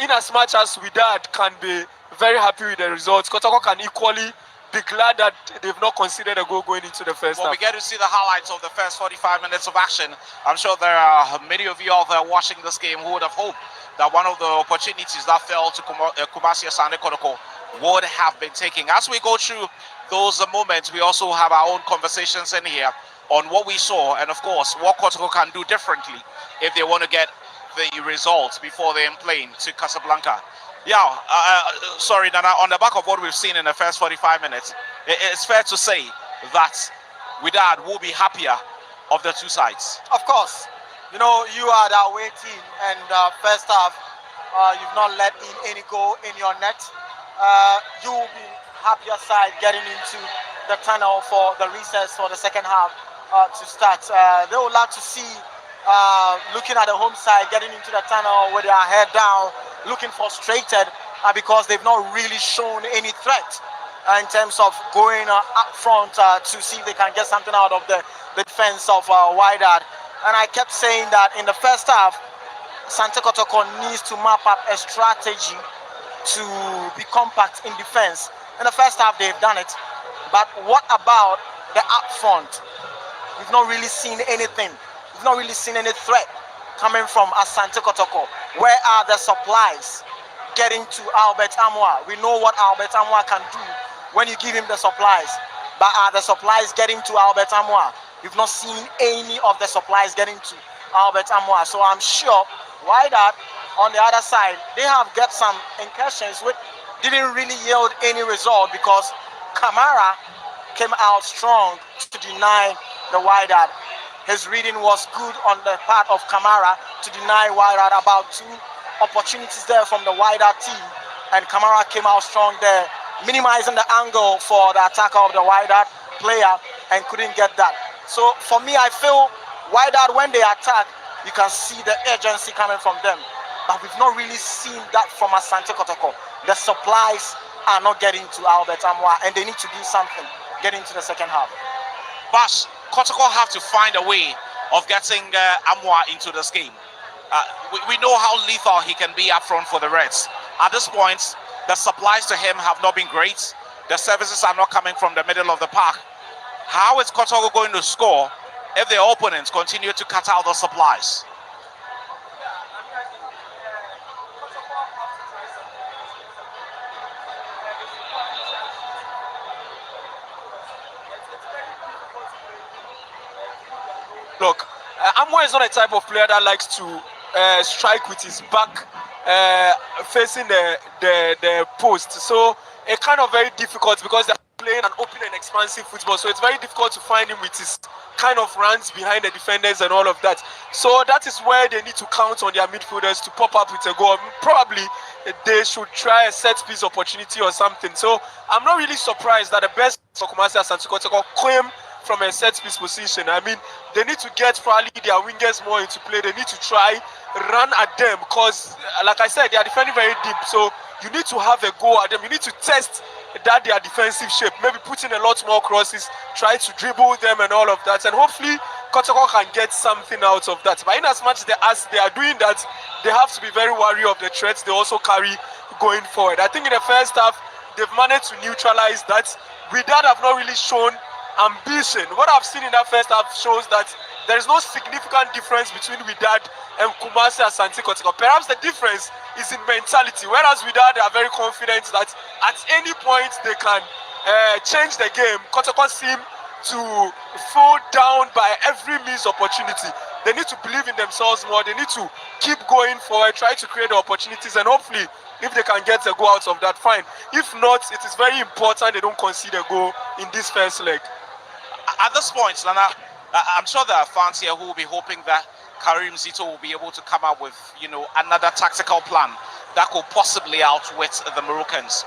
in as much as Wydad can be very happy with the results, Kotoko can equally be glad that they've not conceded a goal going into the first half. We get to see the highlights of the first 45 minutes of action. I'm sure there are many of you out there watching this game who would have hoped that one of the opportunities that fell to Kumasi Asante Kotoko would have been taken. As we go through those moments, we also have our own conversations in here on what we saw, and of course what Kotoko can do differently if they want to get the results before they're playing to Casablanca. Yeah, sorry, Nana, on the back of what we've seen in the first 45 minutes, it's fair to say that Wydad will be happier of the two sides. Of course, you know, you are the away team, and first half, you've not let in any goal in your net. You will be happier side getting into the tunnel for the recess for the second half to start. They would like to see, looking at the home side, getting into the tunnel with their head down, looking frustrated because they've not really shown any threat in terms of going up front to see if they can get something out of the defense of Wydad. And I kept saying that in the first half, Asante Kotoko needs to map up a strategy to be compact in defense. In the first half, they've done it. But what about the up front? We've not really seen anything. We've not really seen any threat coming from Asante Kotoko. Where are the supplies getting to Albert Amwa? We know what Albert Amwa can do when you give him the supplies. But are the supplies getting to Albert Amwa? We've not seen any of the supplies getting to Albert Amwa. So I'm sure Wydad on the other side, they have got some incursions which didn't really yield any result, because Kamara came out strong to deny the Wydad. His reading was good on the part of Kamara to deny Wydad about two opportunities there from the Wydad team, and Kamara came out strong there, minimizing the angle for the attacker of the Wydad player, and couldn't get that. So for me, I feel Wydad, when they attack, you can see the urgency coming from them, but we've not really seen that from Asante Kotoko. The supplies are not getting to Albert Amwa, and they need to do something getting to the second half. Bash, Kotoko have to find a way of getting Amwa into this game. We know how lethal he can be up front for the Reds. At this point, the supplies to him have not been great. The services are not coming from the middle of the park. How is Kotoko going to score if their opponents continue to cut out the supplies? Look, Amwa is not a type of player that likes to strike with his back facing the post. So it's kind of very difficult, because they're playing an open and expansive football. So it's very difficult to find him with his kind of runs behind the defenders and all of that. So that is where they need to count on their midfielders to pop up with a goal. Probably they should try a set piece opportunity or something. So I'm not really surprised that the best for Kumasi Asante Kotoko came from a set piece position. I mean, they need to get probably their wingers more into play. They need to try run at them, because like I said, they are defending very deep. So you need to have a go at them. You need to test that their defensive shape, maybe put in a lot more crosses, try to dribble them and all of that, and hopefully Kotoko can get something out of that. But in as much as they are doing that, they have to be very wary of the threats they also carry going forward. I think in the first half, they've managed to neutralize that. Wydad have not really shown ambition. What I've seen in that first half shows that there is no significant difference between Wydad and Kumasi Asante Kotoko. Perhaps the difference is in mentality, whereas Wydad are very confident that at any point they can change the game. Kotoko seem to fall down by every missed opportunity. They need to believe in themselves more. They need to keep going forward, try to create the opportunities, and hopefully, if they can get a goal out of that, fine. If not, it is very important they don't concede a goal in this first leg. At this point, Nana, I'm sure there are fans here who will be hoping that Karim Zito will be able to come up with, another tactical plan that could possibly outwit the Moroccans.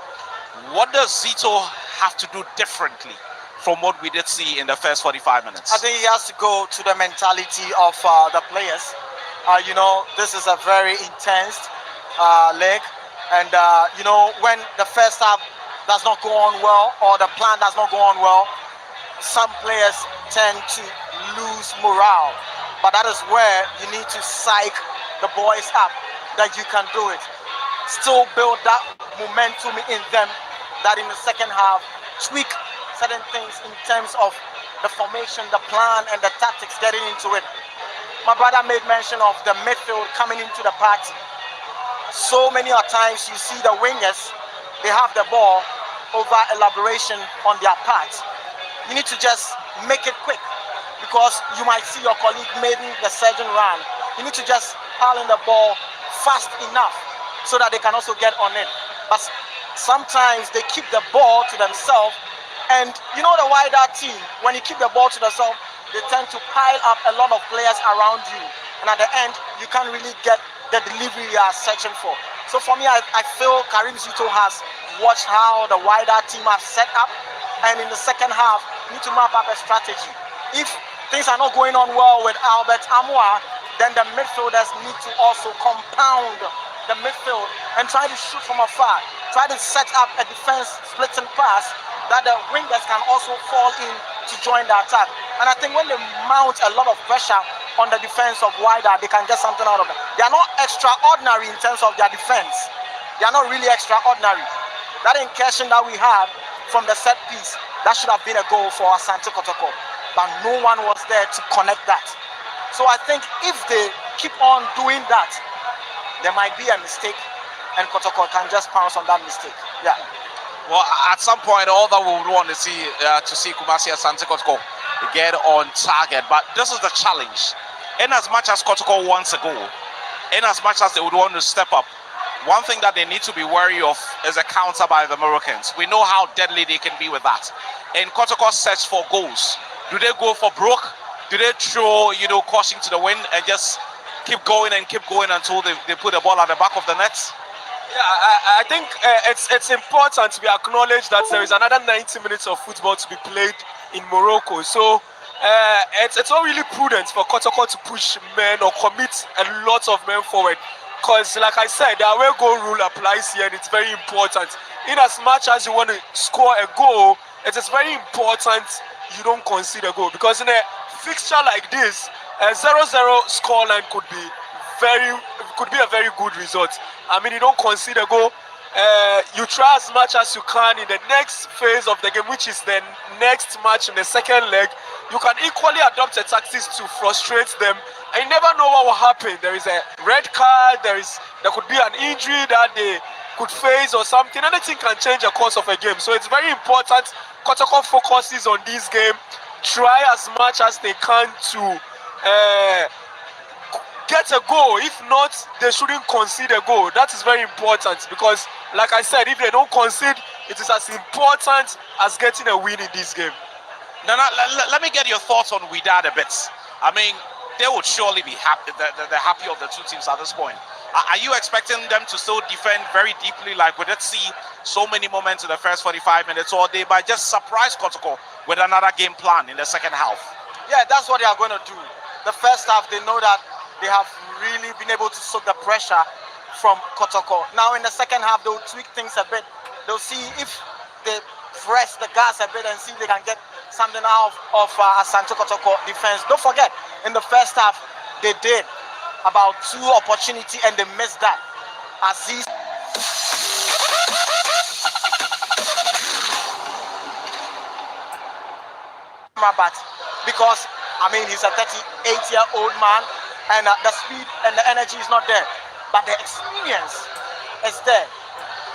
What does Zito have to do differently from what we did see in the first 45 minutes? I think he has to go to the mentality of the players. This is a very intense leg. And, when the first half does not go on well, or the plan does not go on well, some players tend to lose morale. But that is where you need to psych the boys up, that you can do it. Still build that momentum in them, that in the second half, tweak certain things in terms of the formation, the plan, and the tactics, getting into it. My brother made mention of the midfield coming into the party. So many times you see the wingers, they have the ball over elaboration on their part. You need to just make it quick, because you might see your colleague making the surging run. You need to just pile in the ball fast enough so that they can also get on it. But sometimes they keep the ball to themselves, and the Wydad team, when you keep the ball to themselves, they tend to pile up a lot of players around you, and at the end you can't really get the delivery you are searching for. So for me, I feel Karim Zito has watched how the Wydad team have set up, and in the second half need to map up a strategy. If things are not going on well with Albert Amoa, then the midfielders need to also compound the midfield and try to shoot from afar. Try to set up a defense splitting pass that the wingers can also fall in to join the attack. And I think when they mount a lot of pressure on the defense of Wydad, they can get something out of it. They are not extraordinary in terms of their defense. They are not really extraordinary. That incursion that we had from the set piece, that should have been a goal for Asante Kotoko, but no one was there to connect that. So I think if they keep on doing that, there might be a mistake, and Kotoko can just pounce on that mistake. Yeah. Well, at some point, all that we would want to see Kumasi Asante Kotoko get on target, but this is the challenge. In as much as Kotoko wants a goal, in as much as they would want to step up, one thing that they need to be wary of is a counter by the Moroccans. We know how deadly they can be with that. In Kotoko's search for goals, do they go for broke? Do they throw, caution to the wind and just keep going until they put the ball at the back of the net? Yeah, I think it's important to be acknowledged that there is another 90 minutes of football to be played in Morocco. So it's not really prudent for Kotoko to push men or commit a lot of men forward. Because, like I said, the away goal rule applies here, and it's very important. In as much as you want to score a goal, it is very important you don't concede a goal. Because in a fixture like this, a 0-0 scoreline could be a very good result. I mean, you don't concede a goal. You try as much as you can in the next phase of the game, which is the next match in the second leg. You can equally adopt a tactics to frustrate them, and you never know what will happen. There is a red card, there could be an injury that they could face or something. Anything can change the course of a game. So it's very important Kotoko focuses on this game, try as much as they can to get a goal. If not, they shouldn't concede a goal. That is very important, because like I said, if they don't concede, it is as important as getting a win in this game. Now, let me get your thoughts on Wydad a bit. I mean, they would surely be happy. They're happy of the two teams at this point. Are you expecting them to still defend very deeply, like we did see so many moments in the first 45 minutes, or they might just surprise Kotoko with another game plan in the second half? Yeah, that's what they are going to do. The first half, they know that they have really been able to soak the pressure from Kotoko. Now in the second half, they'll tweak things a bit. They'll see if they press the gas a bit and see if they can get something out of Asante Kotoko defense. Don't forget, in the first half, they did about 2 opportunities and they missed that. Aziz. But because, I mean, he's a 38-year-old man, and the speed and the energy is not there, but the experience is there.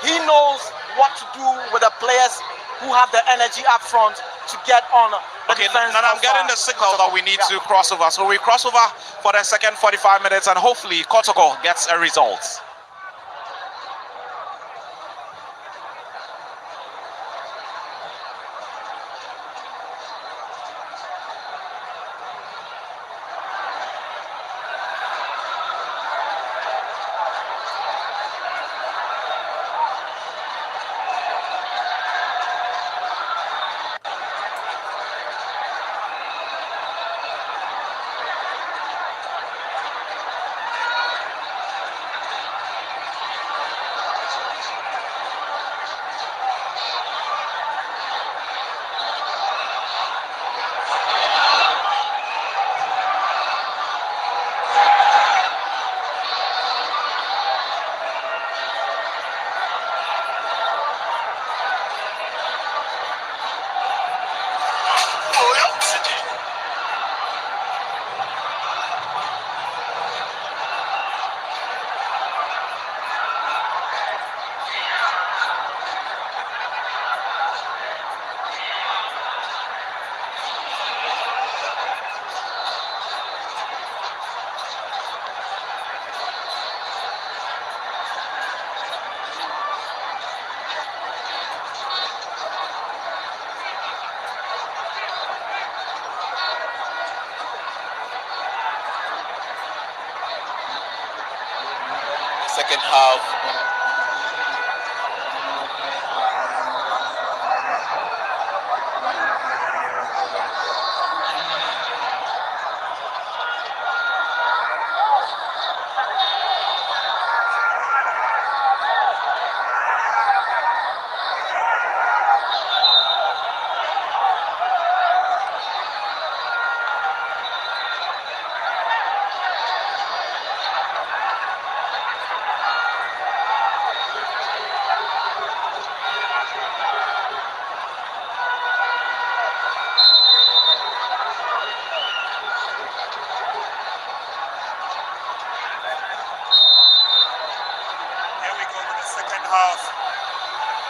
He knows what to do with the players who have the energy up front to get on Okay, now I'm getting the signal that we need to cross over. So we cross over for the second 45 minutes and hopefully Kotoko gets a result. Second half.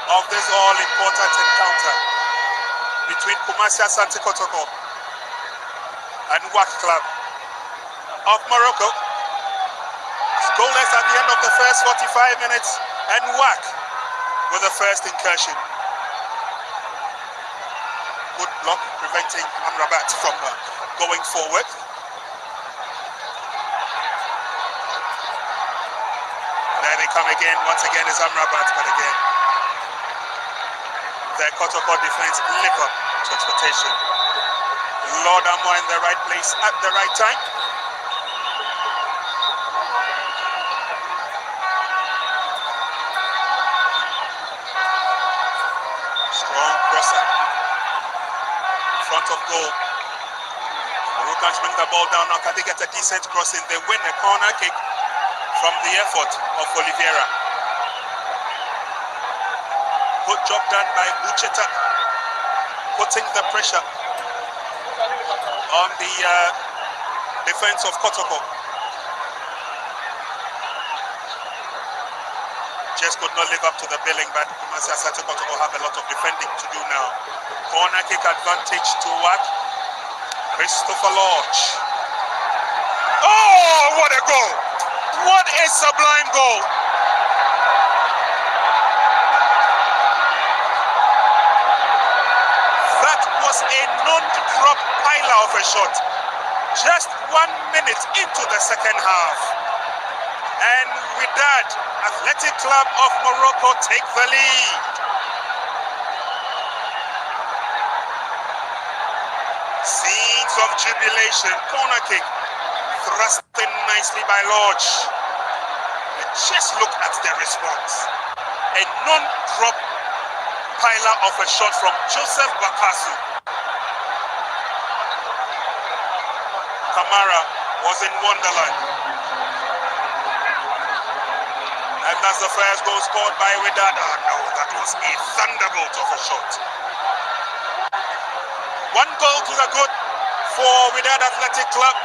Of this all-important encounter between Asante Kotoko and WAC Club of Morocco. Goalless at the end of the first 45 minutes, and WAC with the first incursion. Good block preventing Amrabat from going forward. There they come again. Once again is Amrabat, but again the Kotoko defense live up to expectation. Lord Amwa in the right place at the right time. Strong crosser in front of goal. Moroccans bring the ball down now. Can they get a decent crossing? They win a corner kick from the effort of Oliveira. Good job done by Bucheta, putting the pressure on the defense of Kotoko. Just could not live up to the billing, but Asante Kotoko have a lot of defending to do now. Corner kick advantage to WAC. Christopher Lodge. Oh, what a goal! What a sublime goal! A non-drop piler of a shot. Just 1 minute into the second half. And Wydad Athletic Club of Morocco take the lead. Scenes of jubilation. Corner kick. Thrust in nicely by Lodge. And just look at the response. A non-drop piler of a shot from Joseph Bakasu. Kamara was in Wonderland. And that's the first goal scored by Wydad. Oh no, that was a thunderbolt of a shot. 1 goal to the good for Wydad Athletic Club.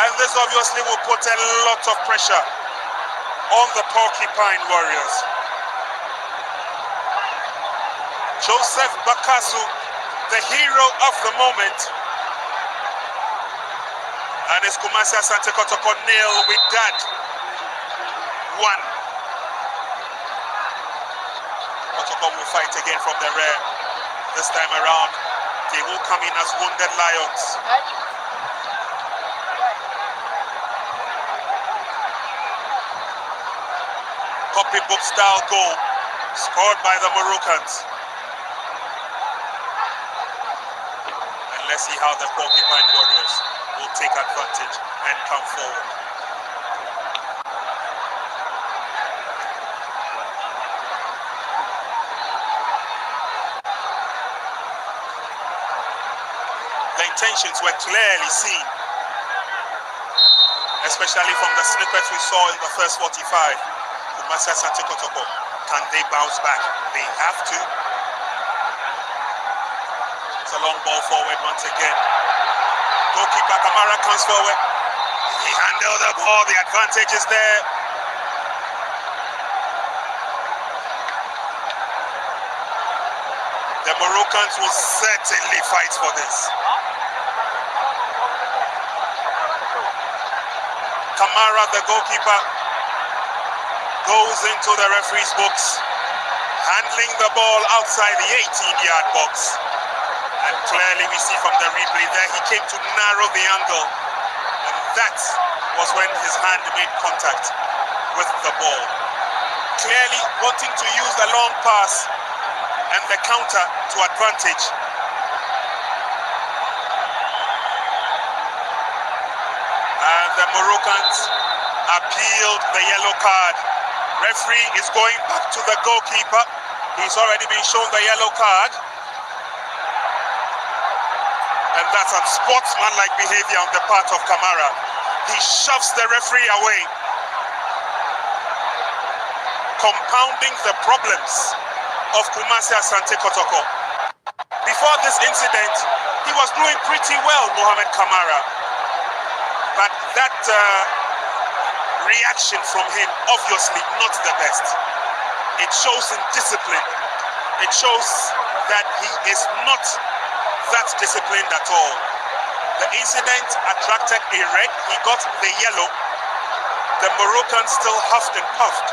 And this obviously will put a lot of pressure on the Porcupine Warriors. Joseph Bakasu the hero of the moment. And it's Asante Kotoko 0, Wydad 1. Kotoko will fight again from the rear. This time around, they will come in as wounded lions. Copybook style goal scored by the Moroccans. And let's see how the Porcupine Warriors will take advantage and come forward. The intentions were clearly seen, especially from the snippets we saw in the first 45. Asante Kotoko, can they bounce back? They have to. It's a long ball forward once again. Goalkeeper Kamara comes forward. He handled the ball, the advantage is there. The Moroccans will certainly fight for this. Kamara, the goalkeeper, goes into the referee's books, handling the ball outside the 18-yard box. And clearly we see from the replay there, he came to narrow the angle. And that was when his hand made contact with the ball. Clearly wanting to use the long pass and the counter to advantage. And the Moroccans appealed the yellow card. Referee is going back to the goalkeeper. He's already been shown the yellow card. And that's unsportsmanlike behavior on the part of Kamara. He shoves the referee away, compounding the problems of Asante Kotoko. Before this incident, he was doing pretty well, Mohamed Kamara. But that reaction from him, obviously not the best. It shows indiscipline. It shows that he is not that disciplined at all. The incident attracted a red, he got the yellow. The Moroccans still huffed and puffed.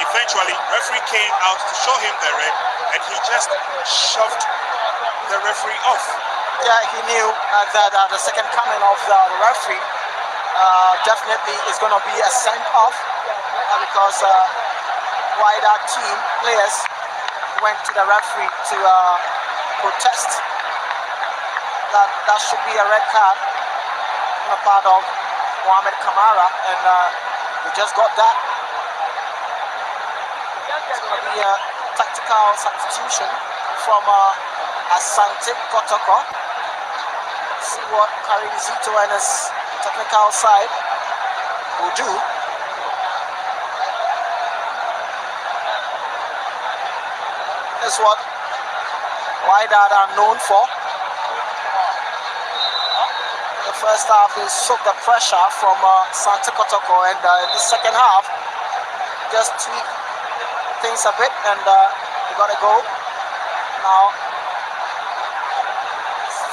Eventually, referee came out to show him the red, and he just shoved the referee off. Yeah, he knew that the second coming of the referee definitely is going to be a send-off because Wydad team players went to the referee to protest that that should be a red card on the part of Mohamed Kamara, and we just got that. It's going to be a tactical substitution from Asante Kotoko. See what Karim Zito and his technical side will do. That's what Wydad are known for. In the first half, they soaked the pressure from Asante Kotoko, and in the second half, just tweak things a bit, and they got to go now.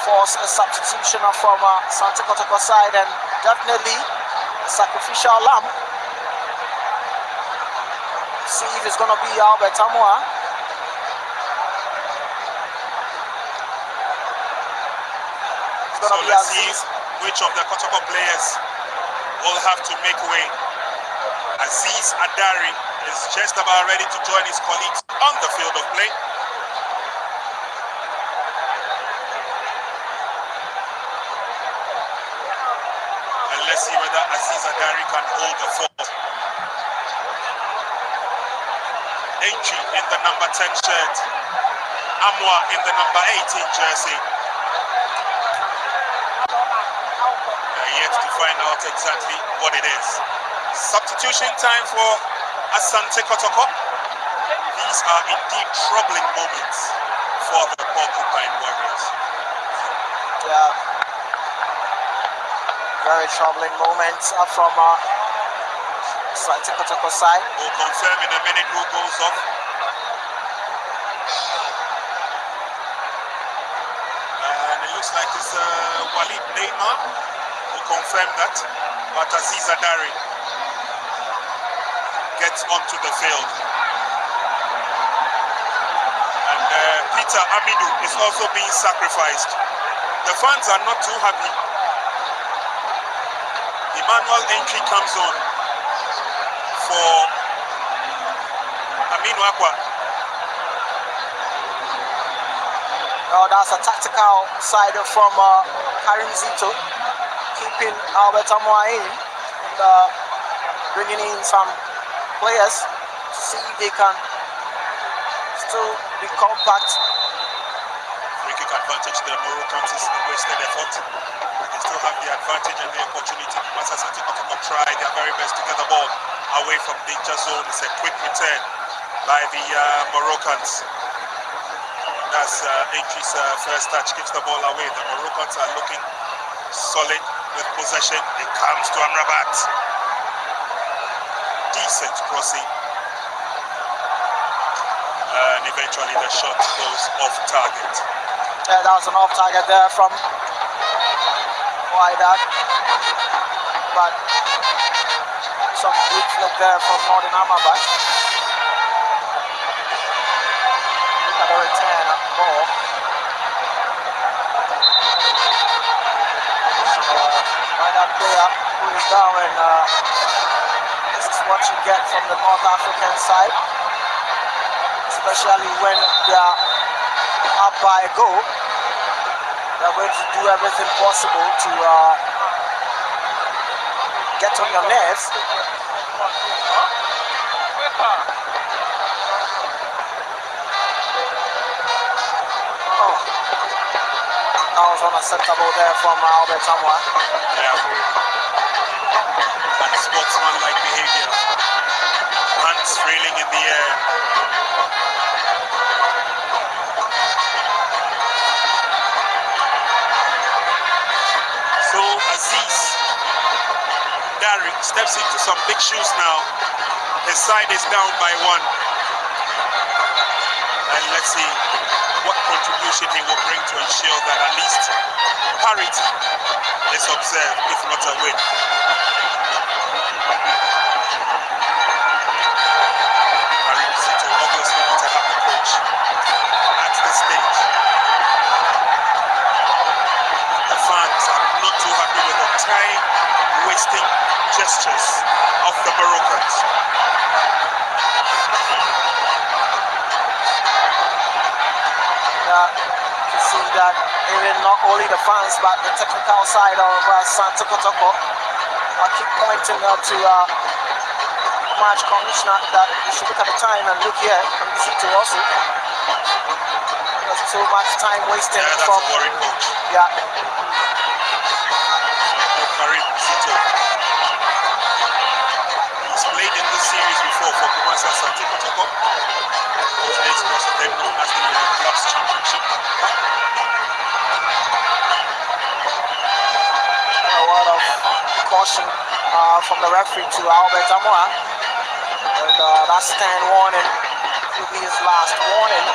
Force a substitution from Asante Kotoko side, and definitely a sacrificial lamb. See if it's going to be Albert Amua. So let's see which of the Kotoko players will have to make way. Aziz Adari is just about ready to join his colleagues on the field of play. Let's see whether Aziz Adari can hold the fort. Entry in the number 10 shirt. Amwa in the number 18 jersey. They're yet to find out exactly what it is. Substitution time for Asante Kotoko. These are indeed troubling moments for the Porcupine Warriors. Yeah. Very troubling moments from Asante Kotoko side. We'll confirm in a minute who goes off. it is Walid Neymar who confirmed that, but Aziz Adari gets onto the field. And Peter Amidou is also being sacrificed. The fans are not too happy. Emmanuel entry comes on for Aminu Akwa. Oh, that's a tactical side from Karim Zito, keeping Albert Amoa in and bringing in some players to see if they can still be compact. Free kick advantage to the Moroccans is a wasted effort. They still have the advantage and the opportunity. Asante Kotoko try their very best to get the ball away from danger zone. It's a quick return by the Moroccans. That's Entry's first touch, gives the ball away. The Moroccans are looking solid with possession. It comes to Amrabat. Decent crossing. And eventually the shot goes off target. Yeah, that was an off target there from Wydad. But some good flick there from Northern Amrabat. Look at the return at the ball. Wydad player who is down, and this is what you get from the North African side, especially when they are up by a goal. They're going to do everything possible to get on your nerves. Oh, that was unacceptable there from Albert Amoa. Yeah. Unsportsmanlike behavior. Hands trailing in the air. So Aziz Dari steps into some big shoes now. His side is down by 1. And let's see what contribution he will bring to ensure that at least parity is observed, if not a win. Karim Zito obviously not a happy coach at this stage. The fans are not too happy with the time-wasting gestures of the Moroccans. You see that even not only the fans but the technical side of Asante Kotoko keep pointing to match commissioner that you should look at the time and look here and listen to also. There's too much time wasting. Yeah, that's from a worried coach. Yeah. Karim Zito. He's played in this series before for Asante Kotoko. It's also then known as the Clubs Championship. A word of caution from the referee to Albert Amoa. And that stand warning will be his last warning.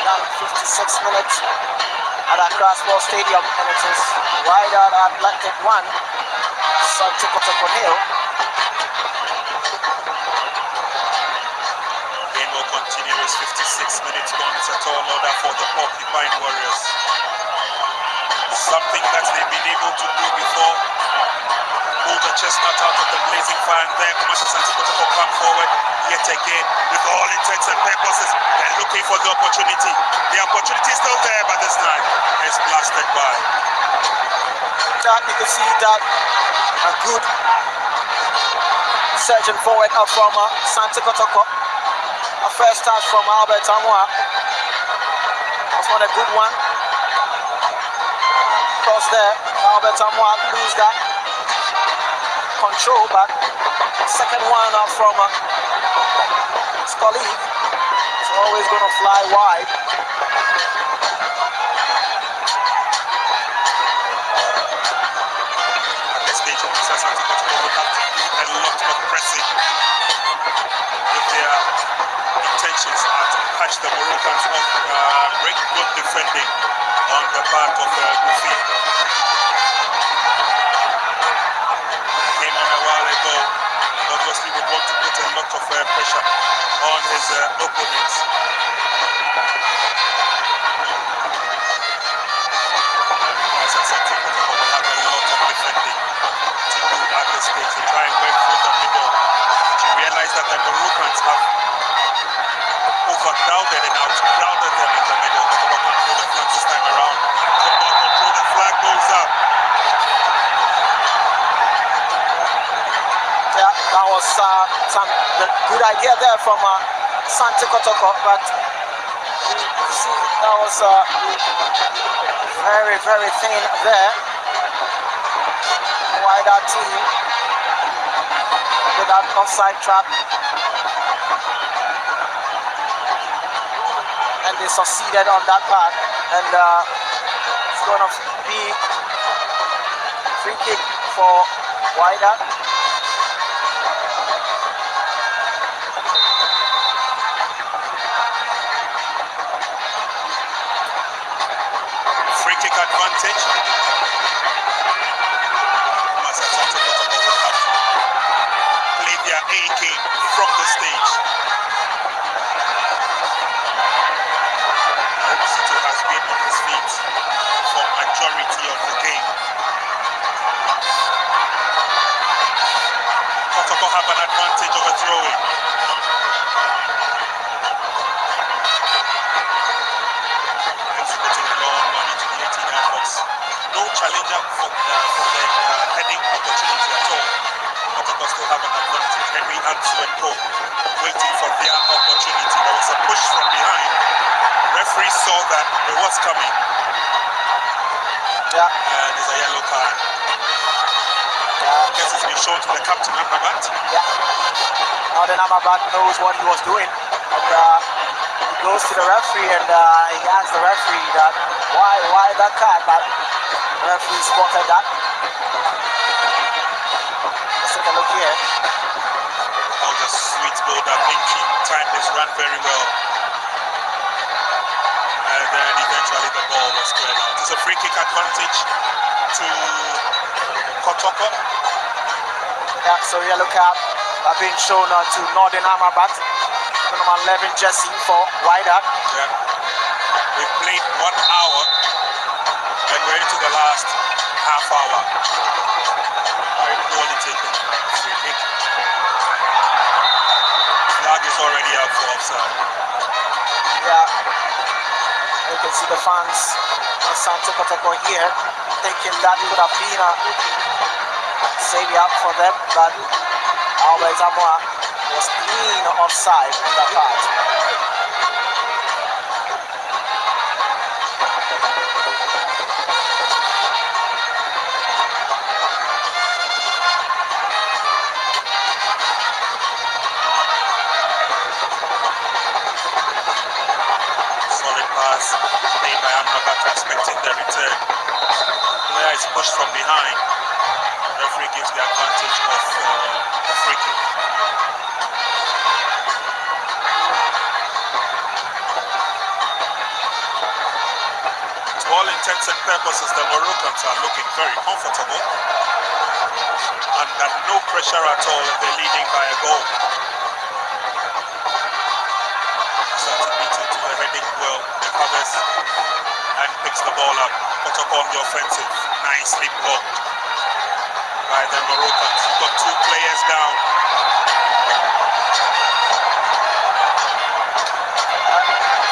Now 56 minutes at Accra Sports Stadium, and it is Wydad Athletic 1, Asante Kotoko 0. Game will continue as 56 minutes gone. It's a tall order for the Porcupine Warriors. Something that they've been able to do before. Pull the chestnut out of the blazing fire, and there Asante Kotoko come forward yet again with all intents and purposes. They're looking for the opportunity. The opportunity is still there, but this time it's blasted by. That you can see that a good surging forward from Asante Kotoko. A first touch from Albert Amoa. That's not a good one. Cross there, Albert Amoa lose that control, but second one from his colleague. It's always going to fly wide. At this stage, Asante Kotoko will have to do a lot of pressing if they are catches to catch the Moroccans off. Great good defending on the part of Goofy. Came on a while ago, and obviously would want to put a lot of pressure on his opponents. As Asante Kotoko will have a lot of defending to do at this stage to try and work through the middle. To realize that the Moroccans have overcrowded and outcrowded them in the middle. Kotoko control the front this time around. Football control, the flag goes up. Yeah, that was some good idea there from Asante Kotoko, but you see that was very, very thin there. Wydad team with that offside trap, and they succeeded on that part, and it's going to be free kick for Wydad. Free kick advantage. Asante Kotoko will have to play their A game from the stage. City has been on his feet for majority of the game. Kotoko have an advantage of a throw-in. Putting a long one into the 18-yard box. No challenger for the heading opportunity at all. Kotoko still have an advantage. Henry Ansu and Co waiting for their opportunity. There was a push from behind. Referee saw that it was coming. Yeah. And there's a yellow card. I guess it's been shown to the captain, Amrabat. Yeah. Now then Amrabat knows what he was doing, and he goes to the referee and he asks the referee that why that card, but the referee spotted that. Let's take a look here. Oh, the sweet ball that Pinky timed his run very well. And then eventually the ball was cleared out. It's a free kick advantage to Kotoko. Yeah, so yellow card being shown to Nordin Amrabat, number 11 jersey for Wydad. Yeah. We've played 1 hour and we're into the last half hour. Very poorly taken free kick. Flag is already out for offside. Yeah. You can see the fans of Asante Kotoko here thinking that could have been a savior for them, but Albert Zamora was clean offside on that part. Solid pass made by Amrabat, expecting the return. Player is pushed from behind. Referee gives the advantage of the free kick. To all intents and purposes, the Moroccans are looking very comfortable. Under no pressure at all if they're leading by a goal. Asante beats into the heading well, recovers and picks the ball up. Kotoko on the offensive, nicely blocked by the Moroccans. You've got 2 players down.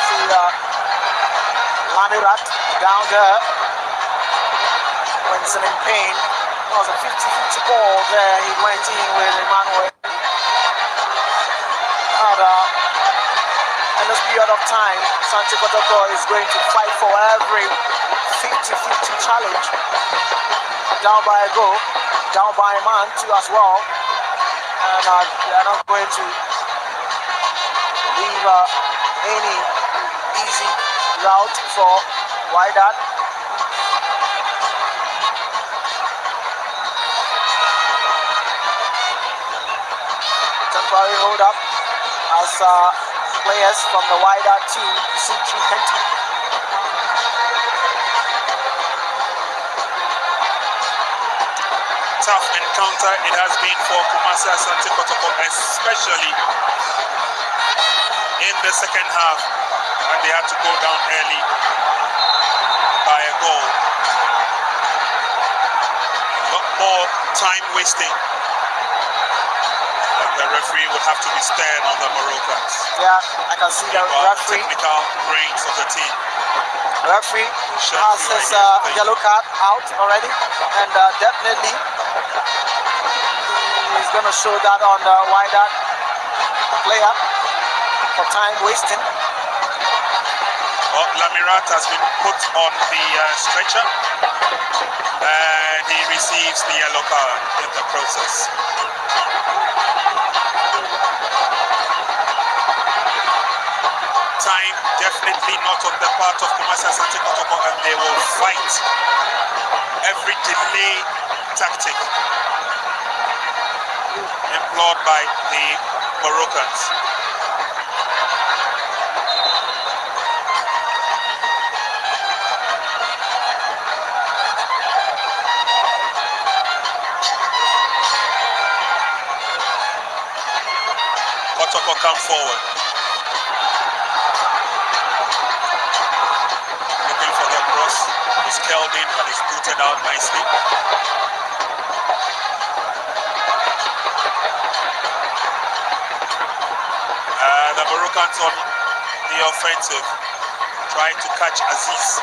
See Lamirat down there, Winston in pain. It was a 50-50 ball there. He went in with Emmanuel. And in this period of time, Asante Kotoko is going to fight for every 50-50 challenge. Down by a goal, down by a man too as well. And they are not going to leave any easy route for Wydad. Temporary hold up as players from the Wydad team, اشانتي. Tough encounter it has been for Kumasi Asante Kotoko, especially in the second half, and they had to go down early by a goal. A lot more time wasting, and the referee would have to be stern on the Moroccans. Yeah, I can see the referee. Technical brains of the team. Referee has his yellow card out already, and definitely he's going to show that on the Wydad player for time wasting. Well, Lamirat has been put on the stretcher, and he receives the yellow card in the process. Time definitely not on the part of Kumasi Asante Kotoko, and they will fight every delay tactic employed by the Moroccans. Kotoko come forward. Looking for the cross. It's curled in, but it's booted out nicely. The Moroccans on the offensive, trying to catch Aziz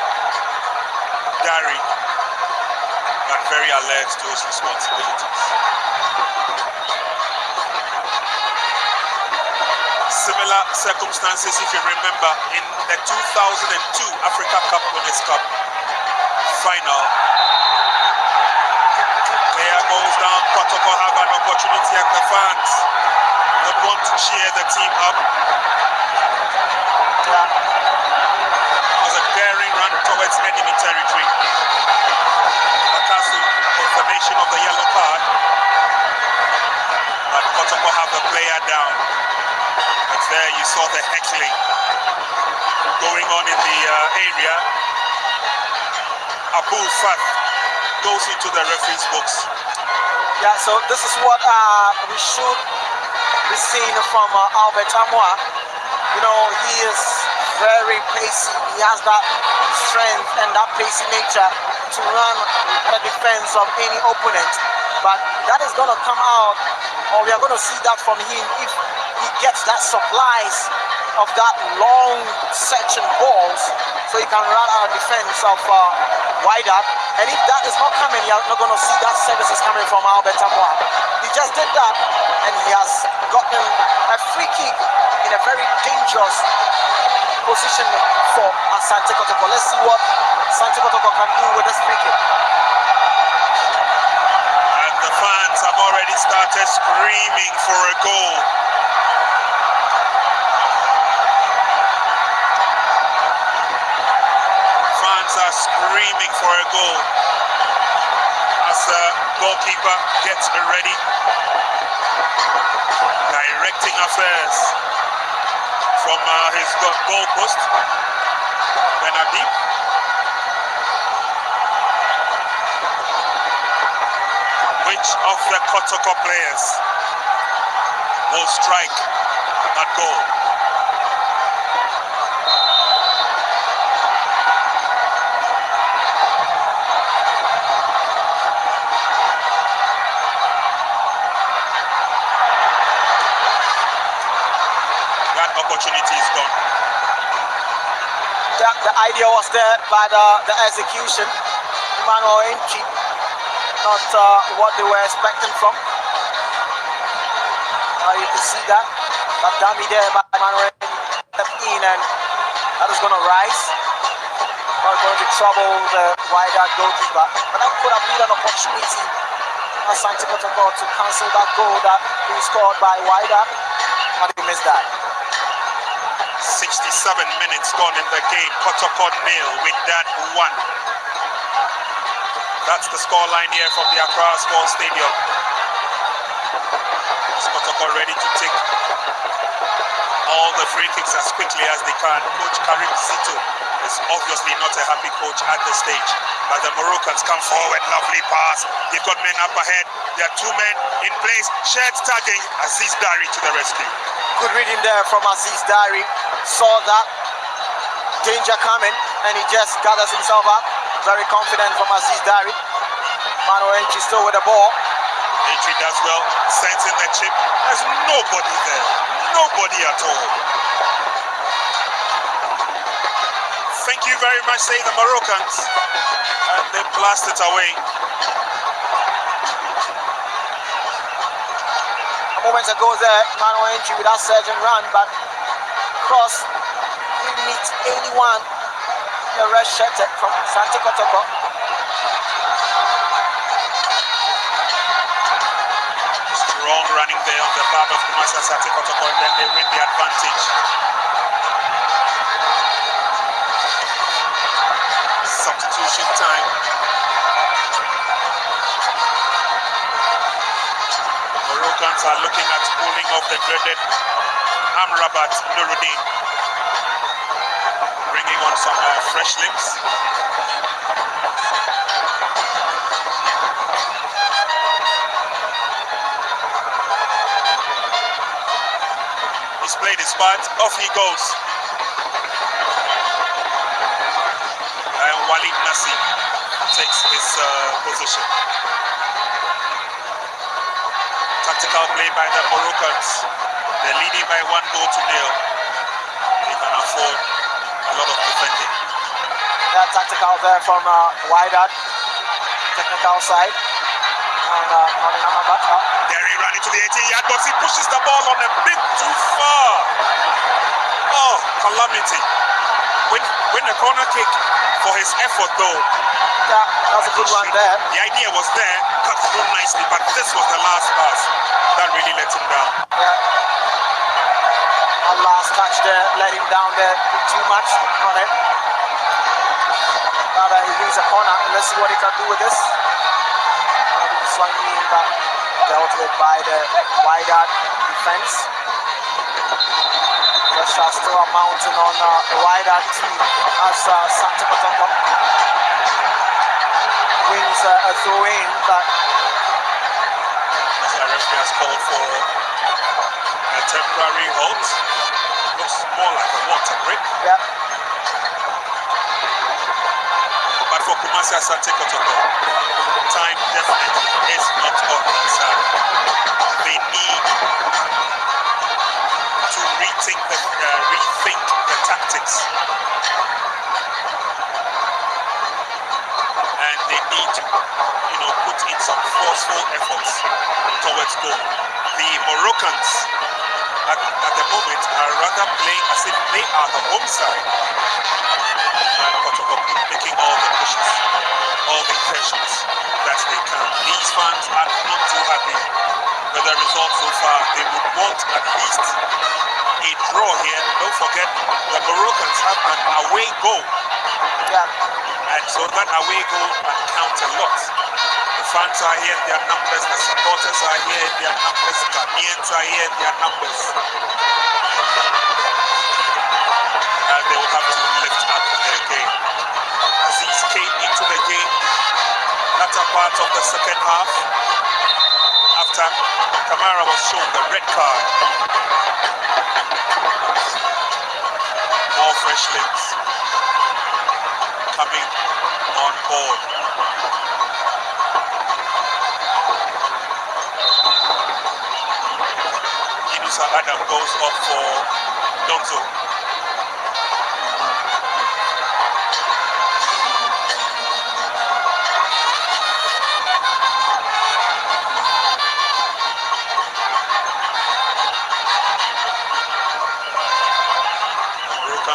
Dari, but very alert to his responsibilities. Similar circumstances, if you remember, in the 2002 Africa Cup Winners' Cup final. Player goes down, Kotoko have an opportunity, and the fans would want to cheer the team up. It was a daring run towards enemy territory. Bakasu, confirmation of the yellow card, but Kotoko have the player down. But there you saw the heckling going on in the area. Abu Fath goes into the referee's box. Yeah, so this is what we should be seeing from Albert Amwa. You know, he is very pacey. He has that strength and that pacey nature to run the defense of any opponent. But that is going to come out, or we are going to see that from him if he gets that supplies of that long section balls, so he can run out of defense of Wydad. And if that is not coming, you're not going to see that services coming from Albert Amwa. He just did that, and he has gotten a free kick in a very dangerous position for Asante Kotoko. Let's see what Asante Kotoko can do with this free kick. And the fans have already started screaming for a goal. Fans are screaming for a goal as the goalkeeper gets ready, directing affairs from his goal post. Benadib. Which of the Kotoko players will strike that goal? That opportunity is gone. The idea was there, but the execution, Emmanuel Entry, not what they were expecting from. You can see that. That dummy there by Emmanuel stepped in, and that is going to rise. Not going to trouble the Wydad goalkeeper. But that could have been an opportunity for Asante Kotoko to cancel that goal that he scored by Wydad, but he missed that. 67 minutes gone in the game. Kotoko 0, Wydad 1. That's the scoreline here from the Accra Sports Stadium. Kotoko Kotoko ready to take all the free kicks as quickly as they can. Coach Karim Zito is obviously not a happy coach at this stage. But the Moroccans come forward, lovely pass. They've got men up ahead. There are two men in place. Shared tagging, Aziz Dari to the rescue. Good reading there from Aziz Dari. Saw that danger coming and he just gathers himself up. Very confident from Aziz Dari. Mano Entry still with the ball. Entry does well, sends in the chip. There's nobody there. Nobody at all. Thank you very much, say the Moroccans. And they blast it away. A moment ago there, Mano Entry with that surge and run, but cross didn't meet anyone. The red shirt from Asante Kotoko. Strong running there on the part of Asante Kotoko, and then they win the advantage. Substitution time. Moroccans are looking at pulling off the dreaded Amrabat Nuruddin, bringing on some fresh limbs. He's played his part, off he goes. And Walid Nassi takes his position. Tactical play by the Moroccans. They're leading by 1-0. They can afford a lot of defending. That tactical there from Wydad, technical side. And Derry running to the 18-yard box. He pushes the ball on a bit too far. Oh, calamity. Win a corner kick for his effort though. Yeah, that was a good one there. The idea was there, cut through nicely, but this was the last pass. That really let him down. Yeah. That last touch there let him down there too much on it. But he wins a corner. Let's see what he can do with this. Swung in, but dealt with by the Wydad defense. Pressure still mounting on the Wydad team as Asante Kotoko wins a throw in, but the referee has called for a temporary halt. Looks more like a water break. yeah. But for Asante Kotoko, time definitely is not on their side. They need to rethink the tactics, and they need to, put in some forceful efforts towards goal. The Moroccans at the moment are rather playing as if they are the home side. And Kotoko making all the pushes, all the incursions that they can. These fans are not too happy with the result so far. They would want at least a draw here. Don't forget, the Moroccans have an away goal. Yeah. And so that away goal can count a lot. The fans are here in their numbers, the supporters are here in their numbers, Ghanaians are here in their numbers. And they will have to lift up their game. Aziz came into the game latter part of the second half after Kamara was shown the red card. More fresh limbs coming on board. Inusa Adam goes up for Donzo.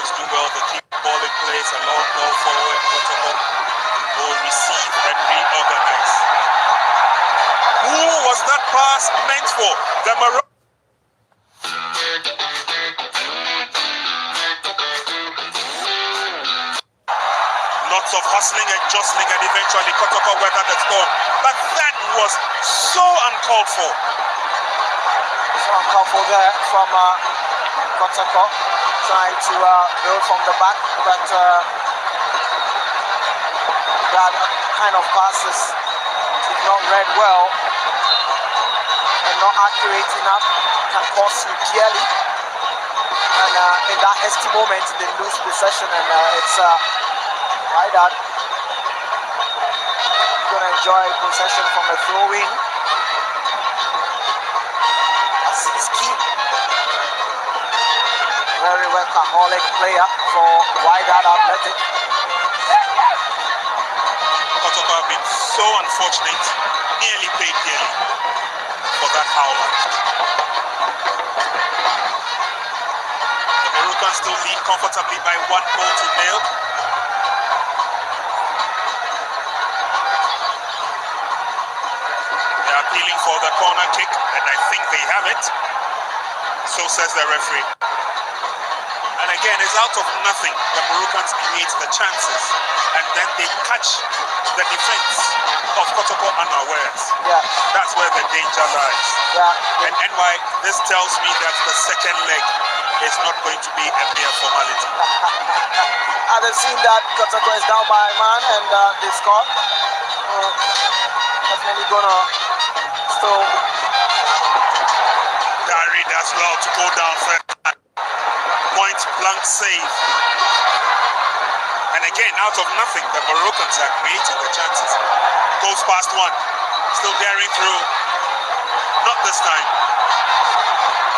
Do well to keep the ball in place, a long ball forward, Kotoko will receive and reorganize. Who was that pass meant for? The Lots of hustling and jostling, and eventually Kotoko weathered the storm. But that was so uncalled for. So uncouple there from Kotoko, trying to build from the back, but that kind of passes if not read well and not accurate enough can cost you dearly. And in that hasty moment, they lose possession, and it's Wydad gonna enjoy possession from a throw-in. Asante, very workaholic player for Wydad Athletic. Kotoko have been so unfortunate, nearly paid dearly for that howler. The Moroccans still lead comfortably by 1-0. They are appealing for the corner kick, and I think they have it. So says the referee. And again, it's out of nothing. The Moroccans create the chances, and then they catch the defense of Kotoko unawares. Yeah. That's where the danger lies. Yeah. And NY, this tells me that the second leg is not going to be a mere formality. And they've seen that Kotoko is down by a man, and they scored. Definitely gonna still. Gary does well to go down first. Point blank save. And again, out of nothing, the Moroccans are creating the chances. Goes past one. Still daring through. Not this time.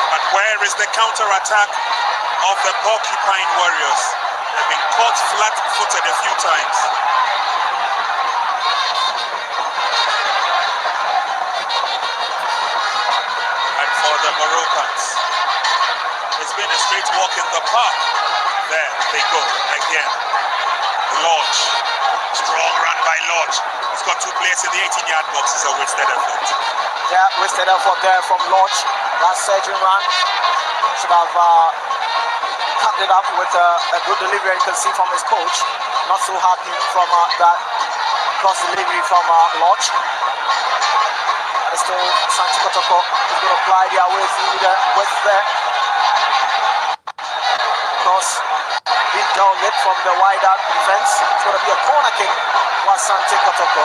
But where is the counter-attack of the ball-keeping Warriors? They've been caught flat-footed a few times. And for the Moroccans, it's been a straight walk in the park. There they go again. Lodge, strong run by Lodge. He's got two players in the 18-yard box. It's a wasted effort. Yeah, wasted effort there from Lodge. That surging run should have cut it up with a good delivery. You can see from his coach, not so happy from that cross delivery from Lodge. And still, Asante Kotoko is going to apply their way through the width there. Cross being dealt with from the Wydad defense. It's going to be a corner kick for Asante Kotoko.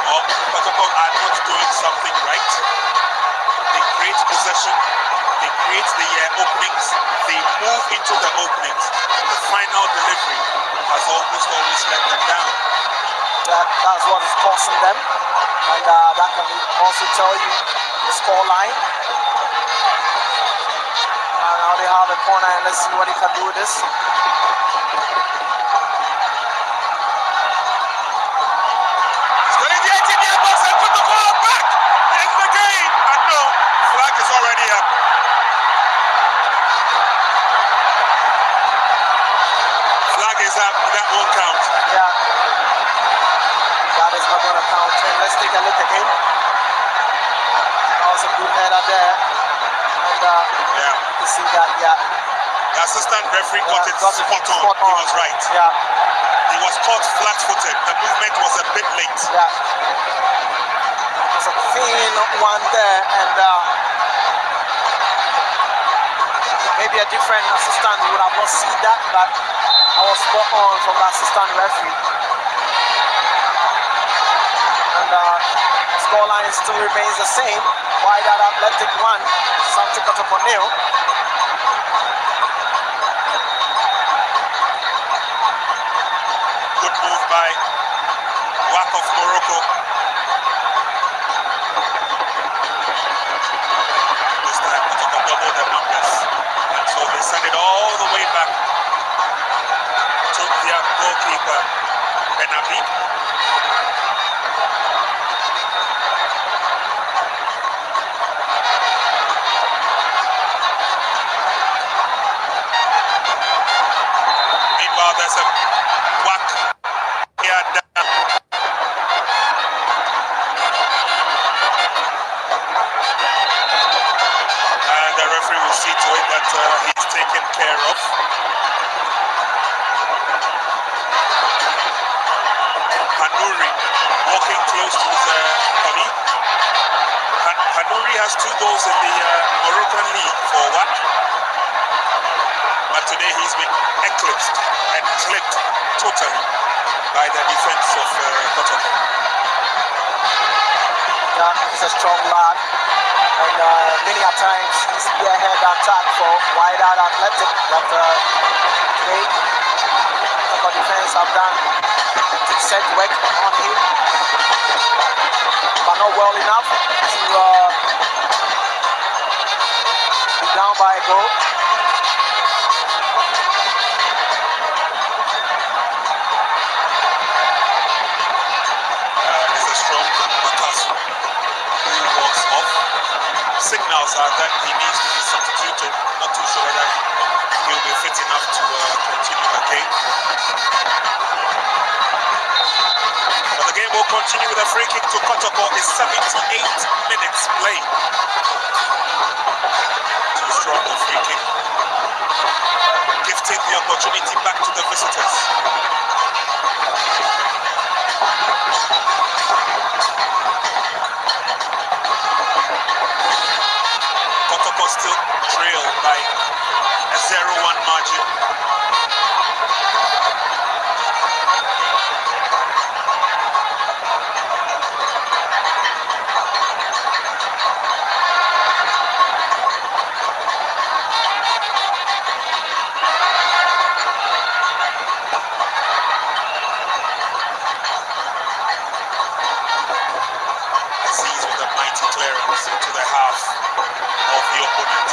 Well, Kotoko are not doing something right. They create possession, they create the openings, they move into the openings. The final delivery has almost always let them down. That's what is costing them, and that can also tell you the score line. Now they have a corner, and let's see what he can do with this. Still in the 18-yard box, and put the ball back in the game. And no, flag is already up. Flag is up, that won't count. Yeah, that is not going to count. And let's take a look again. That was a good header there, and Yeah. you can see that. Yeah, The assistant referee got it spot on. He was right. Yeah, He was caught flat-footed. The movement was a bit late. yeah. There's a thin one there, and maybe a different assistant would have not seen that, but I was spot on from the assistant referee. And the scoreline still remains the same. Wydad Athletic 1, Asante Kotoko 0. Good move by Wak of Morocco. This time Kotoko doubled the numbers. And so they send it all the way back to their goalkeeper, Benabi. Meanwhile, there's a whack here down. And the referee will see to it that he's taken care of. has 2 goals in the Moroccan league for WAC. But today he's been eclipsed and clipped totally by the defense of Kotoko. Yeah, he's a strong lad, and many a times he's spearhead attack for Wydad Athletic. But today, Kotoko defense have done decent work on him, but not well enough to be down by a goal. Signals are that he needs to be substituted. Not too sure whether he'll be fit enough to continue the game. But the game will continue with a free kick to Kotoko. It's 78 minutes played. Too strong a free kick. Gifting the opportunity back to the visitors. Kotoko still trailed by a 0-1 margin. Aziz with a mighty clearance into the half of the opponent.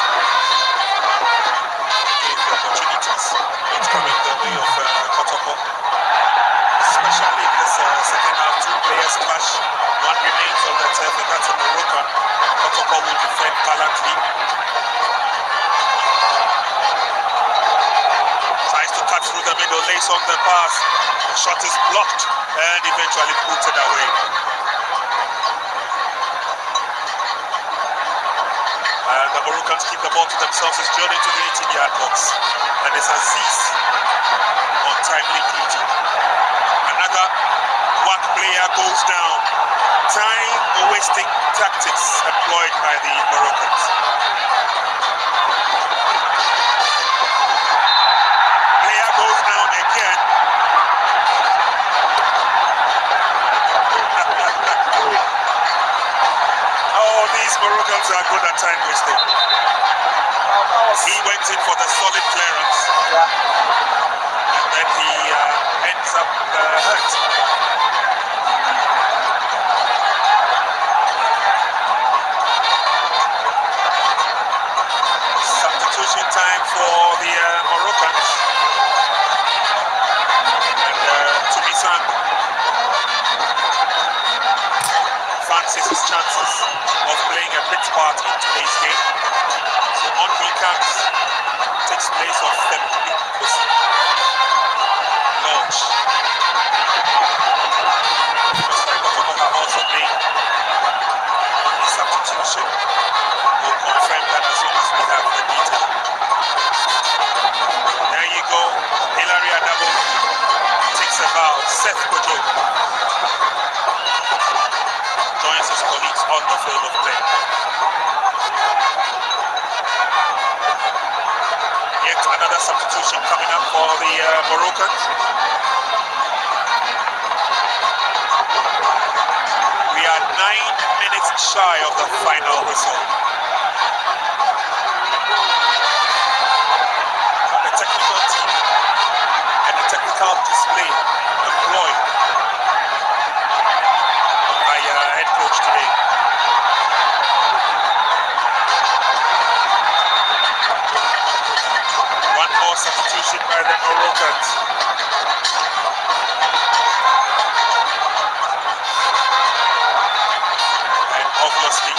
Gave the opportunities. It's coming the way of Kotoko. Especially in this second half, 2 players clash. One remains on the turf, and that's a Moroccan. Kotoko will defend gallantly. Tries to cut through the middle, lays on the pass. The shot is blocked and eventually puts it away. And the Moroccans keep the ball to themselves. It's journey to the 18-yard box. And it's Aziz on timely duty. Another WAC player goes down. Time-wasting tactics employed by the Moroccans. Player goes down again. Oh, these Moroccans are good at time wasting. He went in for the solid clearance. Yeah. And then he ends up hurt. Substitution time for the Moroccans. And to be sung. Fancies his chances of playing a big part in today's game. So on he comes, takes place of Femi launch. Kotoko have also made a substitution. We'll confirm that as soon as we have the detail. There you go. Hilary Adabo takes a bow. Seth Kojo joins his colleagues on the field of play. Yet another substitution coming up for the Moroccans. We are 9 minutes shy of the final whistle. The technical team and the technical display employed by head coach today. One more substitution by the Moroccans. And obviously,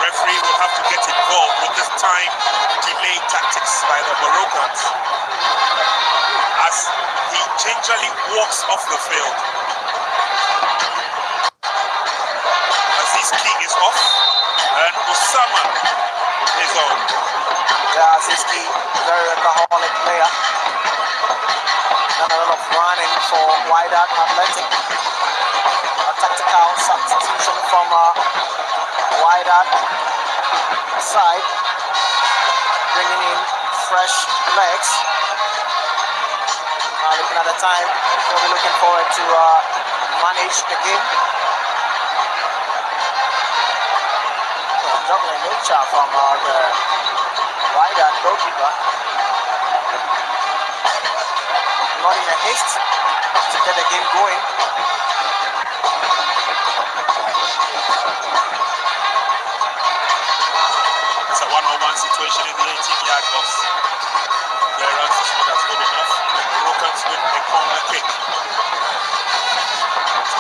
referee will have to get involved with this time delay tactics by the Moroccans as he gingerly walks off the field. Aziz Ki is off and Osama is on. Yeah, Aziz Ki, very alcoholic player. Done a lot of running for Wydad Athletic. A tactical substitution from Wydad. Wydad side, bringing in fresh legs. Looking at the time, we'll be looking forward to manage the game. Juggling nature from the Wydad goalkeeper. Not in a haste to get the game going. It's a one-on-one situation in the 18-yard box. Clearance is not as good enough. The Moroccans win a corner kick.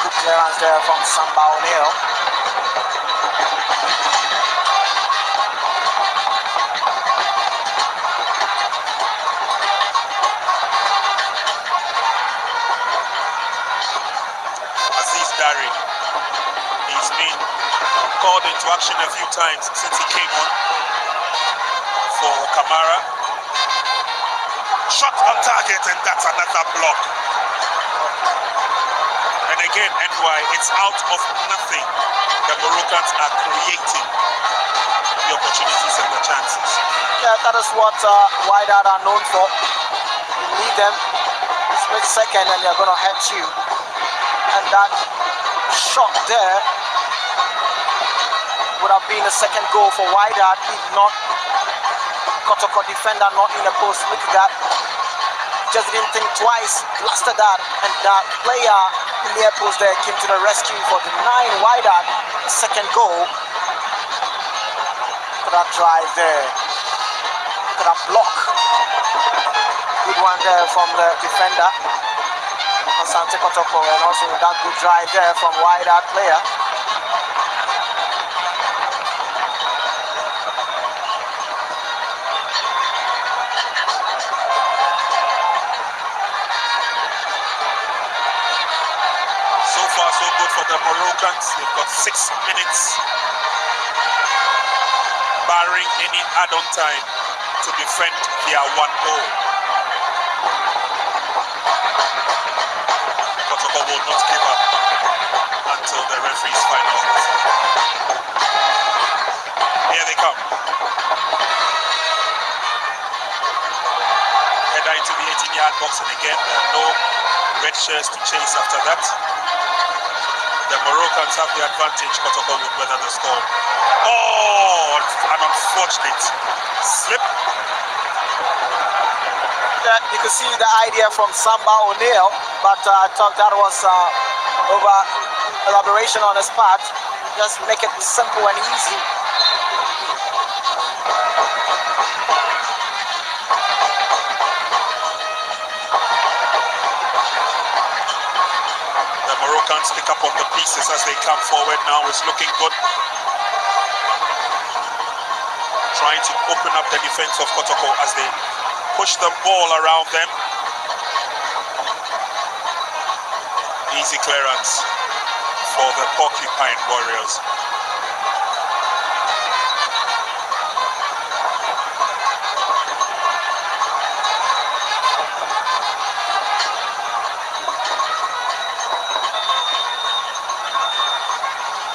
Good clearance there from Samba O'Neill. He's been called into action a few times since he came on for Kamara. Shot on target, and that's another block. And again, NY, it's out of nothing. The Moroccans are creating the opportunities and the chances. Yeah, that is what Wydad are known for. You lead them split second and they're going to hurt you. And that shot there would have been a second goal for Wydad if not Kotoko defender not in the post. Look at that. Just didn't think twice, blasted that, and that player in the air post there came to the rescue for denying Wydad a second goal. Look at that drive there. Look at that block. Good one there from the defender, Asante Kotoko, and also that good drive there from Wydad player. So far, so good for the Moroccans. They've got 6 minutes, barring any add-on time, to defend their one goal. Kotoko will not give up until the referee's final whistle. Here they come. Header into the 18-yard box, and again, there are no red shirts to chase after that. The Moroccans have the advantage. Kotoko would weather the storm. Oh, an unfortunate slip. Yeah, you can see the idea from Samba O'Neill, but I thought that was over elaboration on his part. Just make it simple and easy. The Moroccans pick up on the pieces as they come forward now. It's looking good. Trying to open up the defense of Kotoko as they push the ball around them. Easy clearance for the Porcupine Warriors.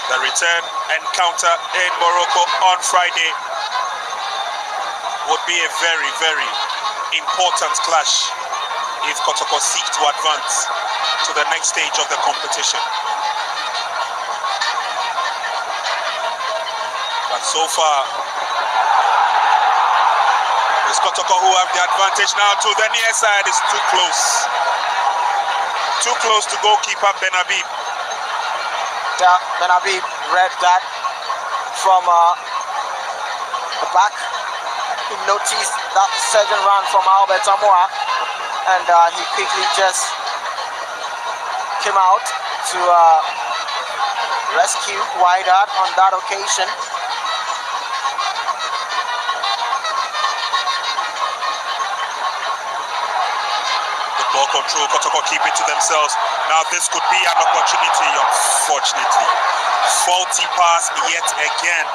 The return encounter in Morocco on Friday would be a very, very important clash if Kotoko seek to advance to the next stage of the competition. But so far, it's Kotoko who have the advantage now. To the near side, is too close. Too close to goalkeeper Benhabib. Yeah, Benhabib read that from the back. He noticed that surgeon run from Albert Amoa, and he quickly just came out to rescue Wydad on that occasion. The ball control, Kotoko keep it to themselves. Now this could be an opportunity, unfortunately. Faulty pass yet again,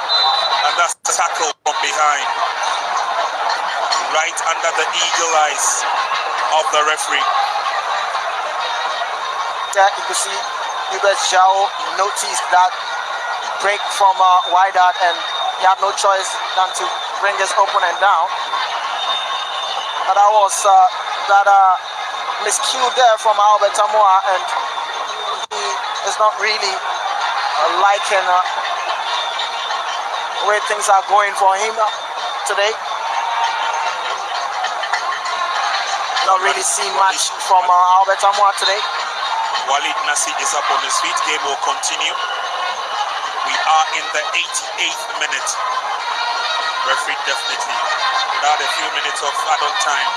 and that's the tackle from behind. Right under the eagle eyes of the referee. Yeah, you can see Hubert Zhao noticed that break from Wydad, and he had no choice than to bring his opponent down. But that was that miscue there from Albert Amoa, and he is not really liking the way things are going for him today. Not really seen much from Albert Amoa today. Walid Nassi is up on his feet. Game will continue. We are in the 88th minute. Referee definitely without a few minutes of add-on time.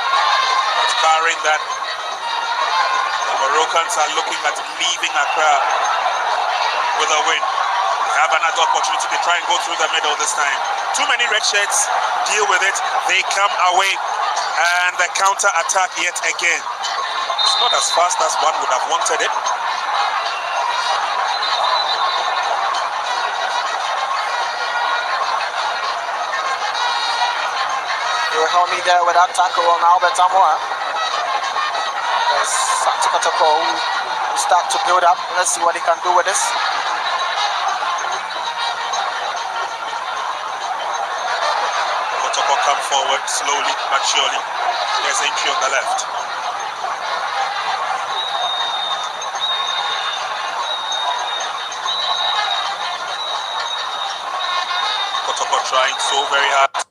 But carrying that, the Moroccans are looking at leaving Accra with a win. They have another opportunity to try and go through the middle this time. Too many red shirts, deal with it. They come away and the counter attack yet again. It's not as fast as one would have wanted it. They held me there with that tackle on Albert Amoa. There's Asante Kotoko who start to build up. Let's see what he can do with this. Kotoko come forward slowly but surely. There's entry on the left. Kotoko trying so very hard.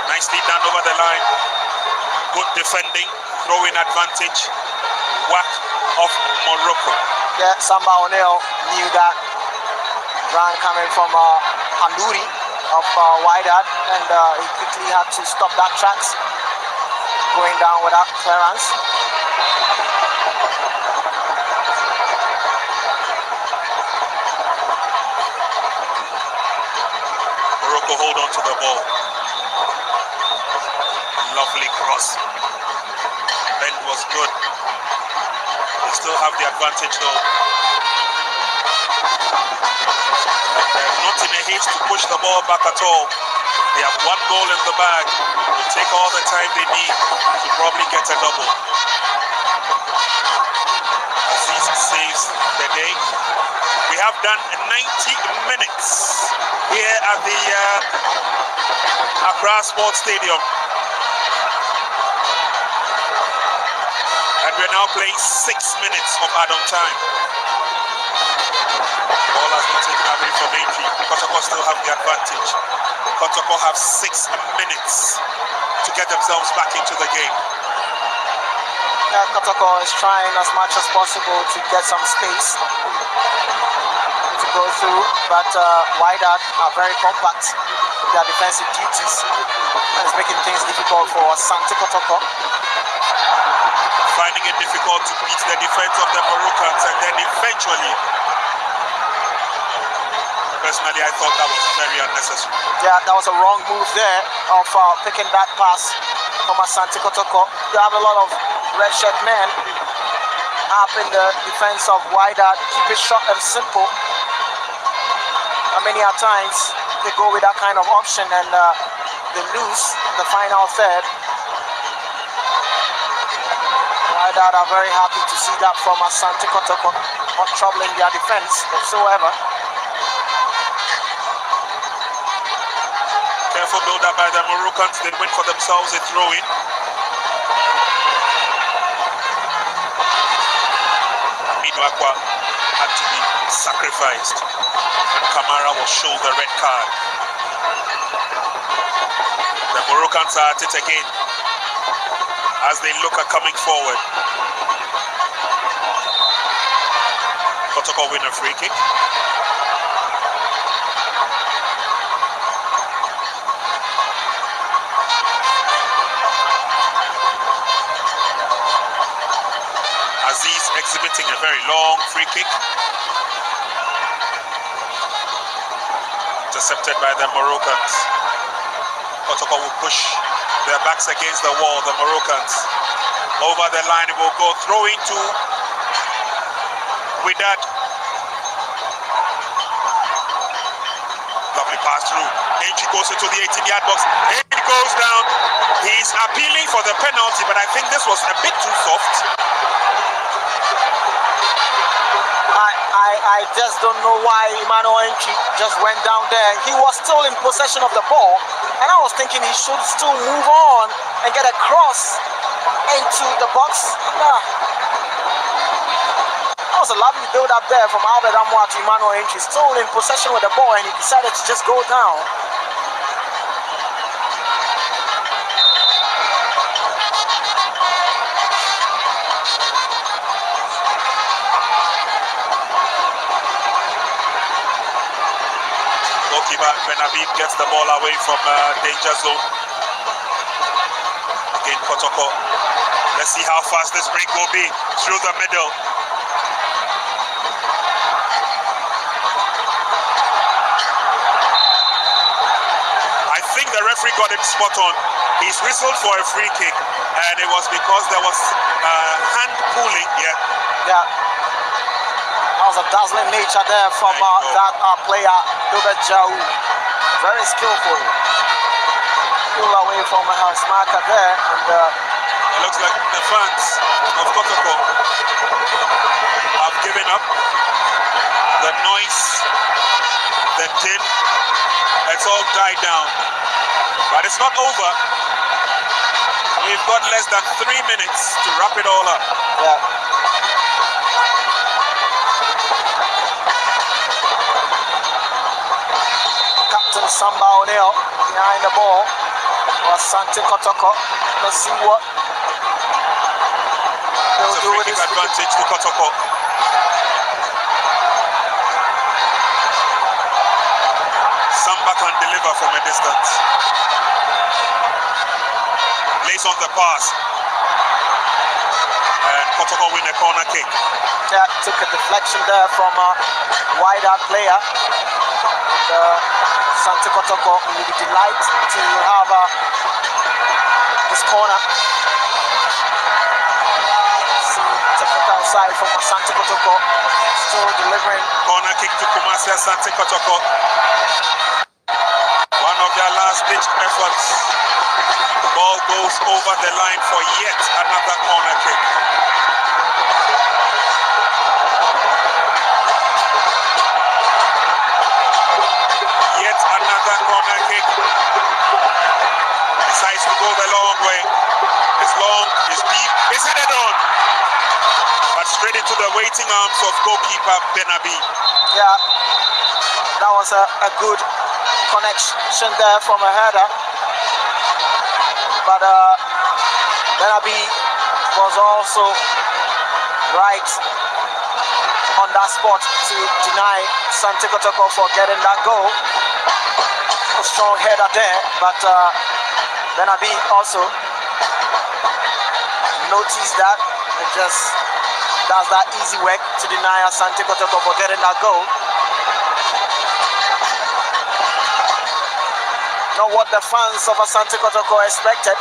Nicely done over the line. Good defending, throwing advantage. Whack of Morocco. Yeah, Samba O'Neill knew that run coming from Handuri of Wydad, and he quickly had to stop that tracks, going down without clearance. Morocco hold on to the ball. Lovely cross. Bend was good. They still have the advantage though. They're not in a haste to push the ball back at all. They have one goal in the bag. Will take all the time they need to probably get a double. Aziz saves the day. We have done 90 minutes here at the Accra Sports Stadium. And we're now playing 6 minutes of add-on time. Ball has been taken away from entry. Kotoko still have the advantage. Kotoko have 6 minutes to get themselves back into the game. Yeah, Kotoko is trying as much as possible to get some space to go through, but Wydad are very compact with their defensive duties, and it's making things difficult for Asante Kotoko. Finding it difficult to beat the defense of the Moroccans, and then eventually, personally, I thought that was very unnecessary. Yeah, that was a wrong move there of picking that pass from Asante Kotoko. You have a lot of red shirt men up in the defense of Wydad. Keep it short and simple. And many a times they go with that kind of option and they lose the final third. Wydad are very happy to see that from Asante Kotoko, not troubling their defense whatsoever. Careful build up by the Moroccans. They win for themselves a throw-in. Midwakwa had to be sacrificed when Kamara was shown the red card. The Moroccans are at it again as they look at coming forward. Kotoko win a free kick. Aziz exhibiting a very long free kick. Intercepted by the Moroccans. Kotoko will push their backs against the wall, the Moroccans. Over the line, it will go throwing to Wydad. Lovely pass through. Entry goes into the 18-yard box. It goes down. He's appealing for the penalty, but I think this was a bit too soft. I I just don't know why Emmanuel Entry just went down there. He was still in possession of the ball, and I was thinking he should still move on and get a cross into the box. That was a lovely build up there from Albert Amwa to Emmanuel Entry, still in possession with the ball, and he decided to just go down. Goalkeeper Benabib gets the ball away from danger zone. Again, Kotoko. Let's see how fast this break will be through the middle. I think the referee got him spot on. He's whistled for a free kick, and it was because there was hand pulling. Yeah. That was a dazzling nature there from that player, Gilbert Jau. Very skillful. Pull away from his marker there. And it looks like the fans of Kotoko have given up. The noise, the din, it's all died down. But it's not over. We've got less than 3 minutes to wrap it all up. Yeah. Captain Samba O'Neill behind the ball. Asante Kotoko. Let's see what they'll do with this advantage to Kotoko. Samba can deliver from a distance. Lays on the pass. And Kotoko win a corner kick. Yeah, took a deflection there from a wydad player. Asante Kotoko will be delighted to have this corner. See, technical side from Asante Kotoko, still delivering. Corner kick to Kumasi Asante Kotoko. One of their last-ditch efforts. The ball goes over the line for yet another corner kick. Yet another corner kick. Decides to go the long way. It's long, it's deep, it's headed on. But straight into the waiting arms of goalkeeper Benabi. Yeah, that was a good connection there from a header. But Benabi was also right on that spot to deny Asante Kotoko for getting that goal. A strong header there, but Benabi also noticed that and just does that easy work to deny Asante Kotoko for getting that goal. Not what the fans of Asante Kotoko expected.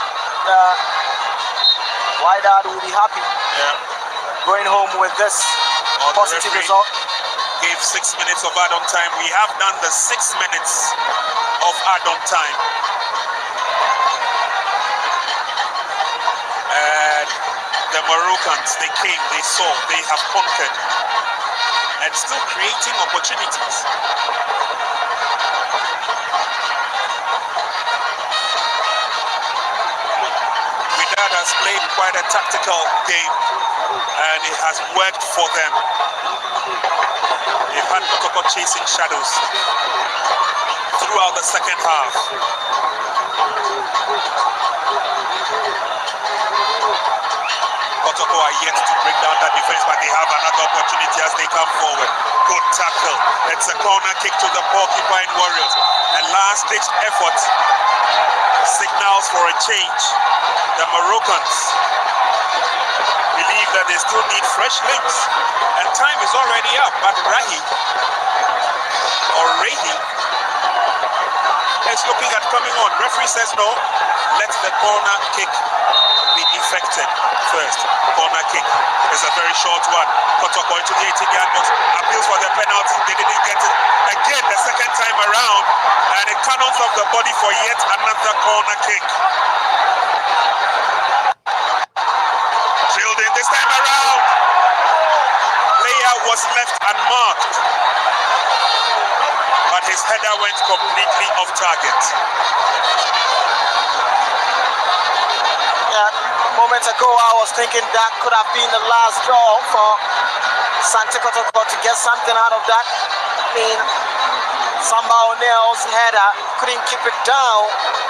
Wydad will be happy going home with this positive result. Gave 6 minutes of add-on time. We have done the 6 minutes of add-on time. And the Moroccans, they came, they saw, they have conquered, and still creating opportunities. Wydad has played quite a tactical game, and it has worked for them. They've had Kotoko chasing shadows throughout the second half. Kotoko are yet to break down that defense, but they have another opportunity as they come forward. Good tackle. It's a corner kick to the goalkeeper in Warriors. A last-ditch effort signals for a change. The Moroccans believe that they still need fresh links, and time is already up. But Rahi is looking at coming on. Referee says no. Let the corner kick be effected first. Corner kick is a very short one. Kotoko into the 18-yard box. Appeals for the penalty. They didn't get it. Again, the second time around, and it cannons off the body for yet another corner kick. Drilled in this time around. Player was left unmarked, but his header went completely off target. Yeah, moments ago I was thinking that could have been the last draw for Asante Kotoko to get something out of that. I mean, Samba O'Neill's header couldn't keep it down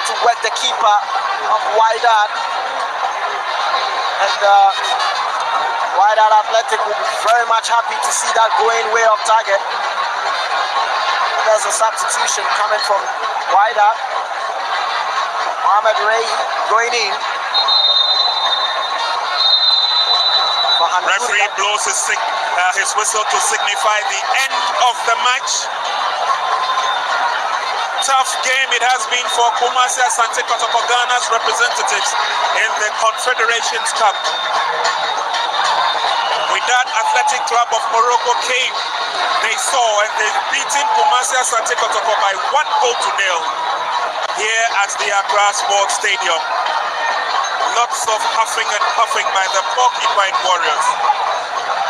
to wet the keeper of Wydad. And Wydad Athletic will be very much happy to see that going way off target. There's a substitution coming from Wydad. Mohamed Ray going in. Referee blows his whistle to signify the end of the match. Tough game it has been for Kumasi Asante Kotoko, Ghana's representatives in the Confederations Cup. Wydad Athletic Club of Morocco came, they saw, and they've beaten Kumasi Asante Kotoko by 1-0 here at the Accra Sports Stadium. Lots of huffing and puffing by the Porcupine Warriors,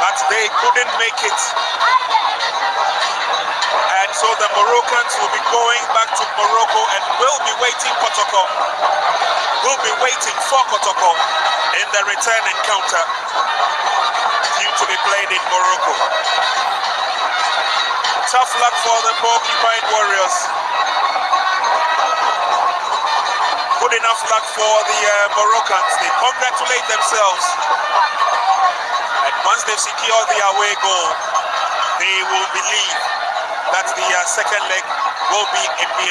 but they couldn't make it. And so the Moroccans will be going back to Morocco and will be waiting for Kotoko in the return encounter due to be played in Morocco. Tough luck for the Porcupine Warriors. Good enough luck for the Moroccans. They congratulate themselves. And once they secure the away goal, they will believe that the second leg will be in the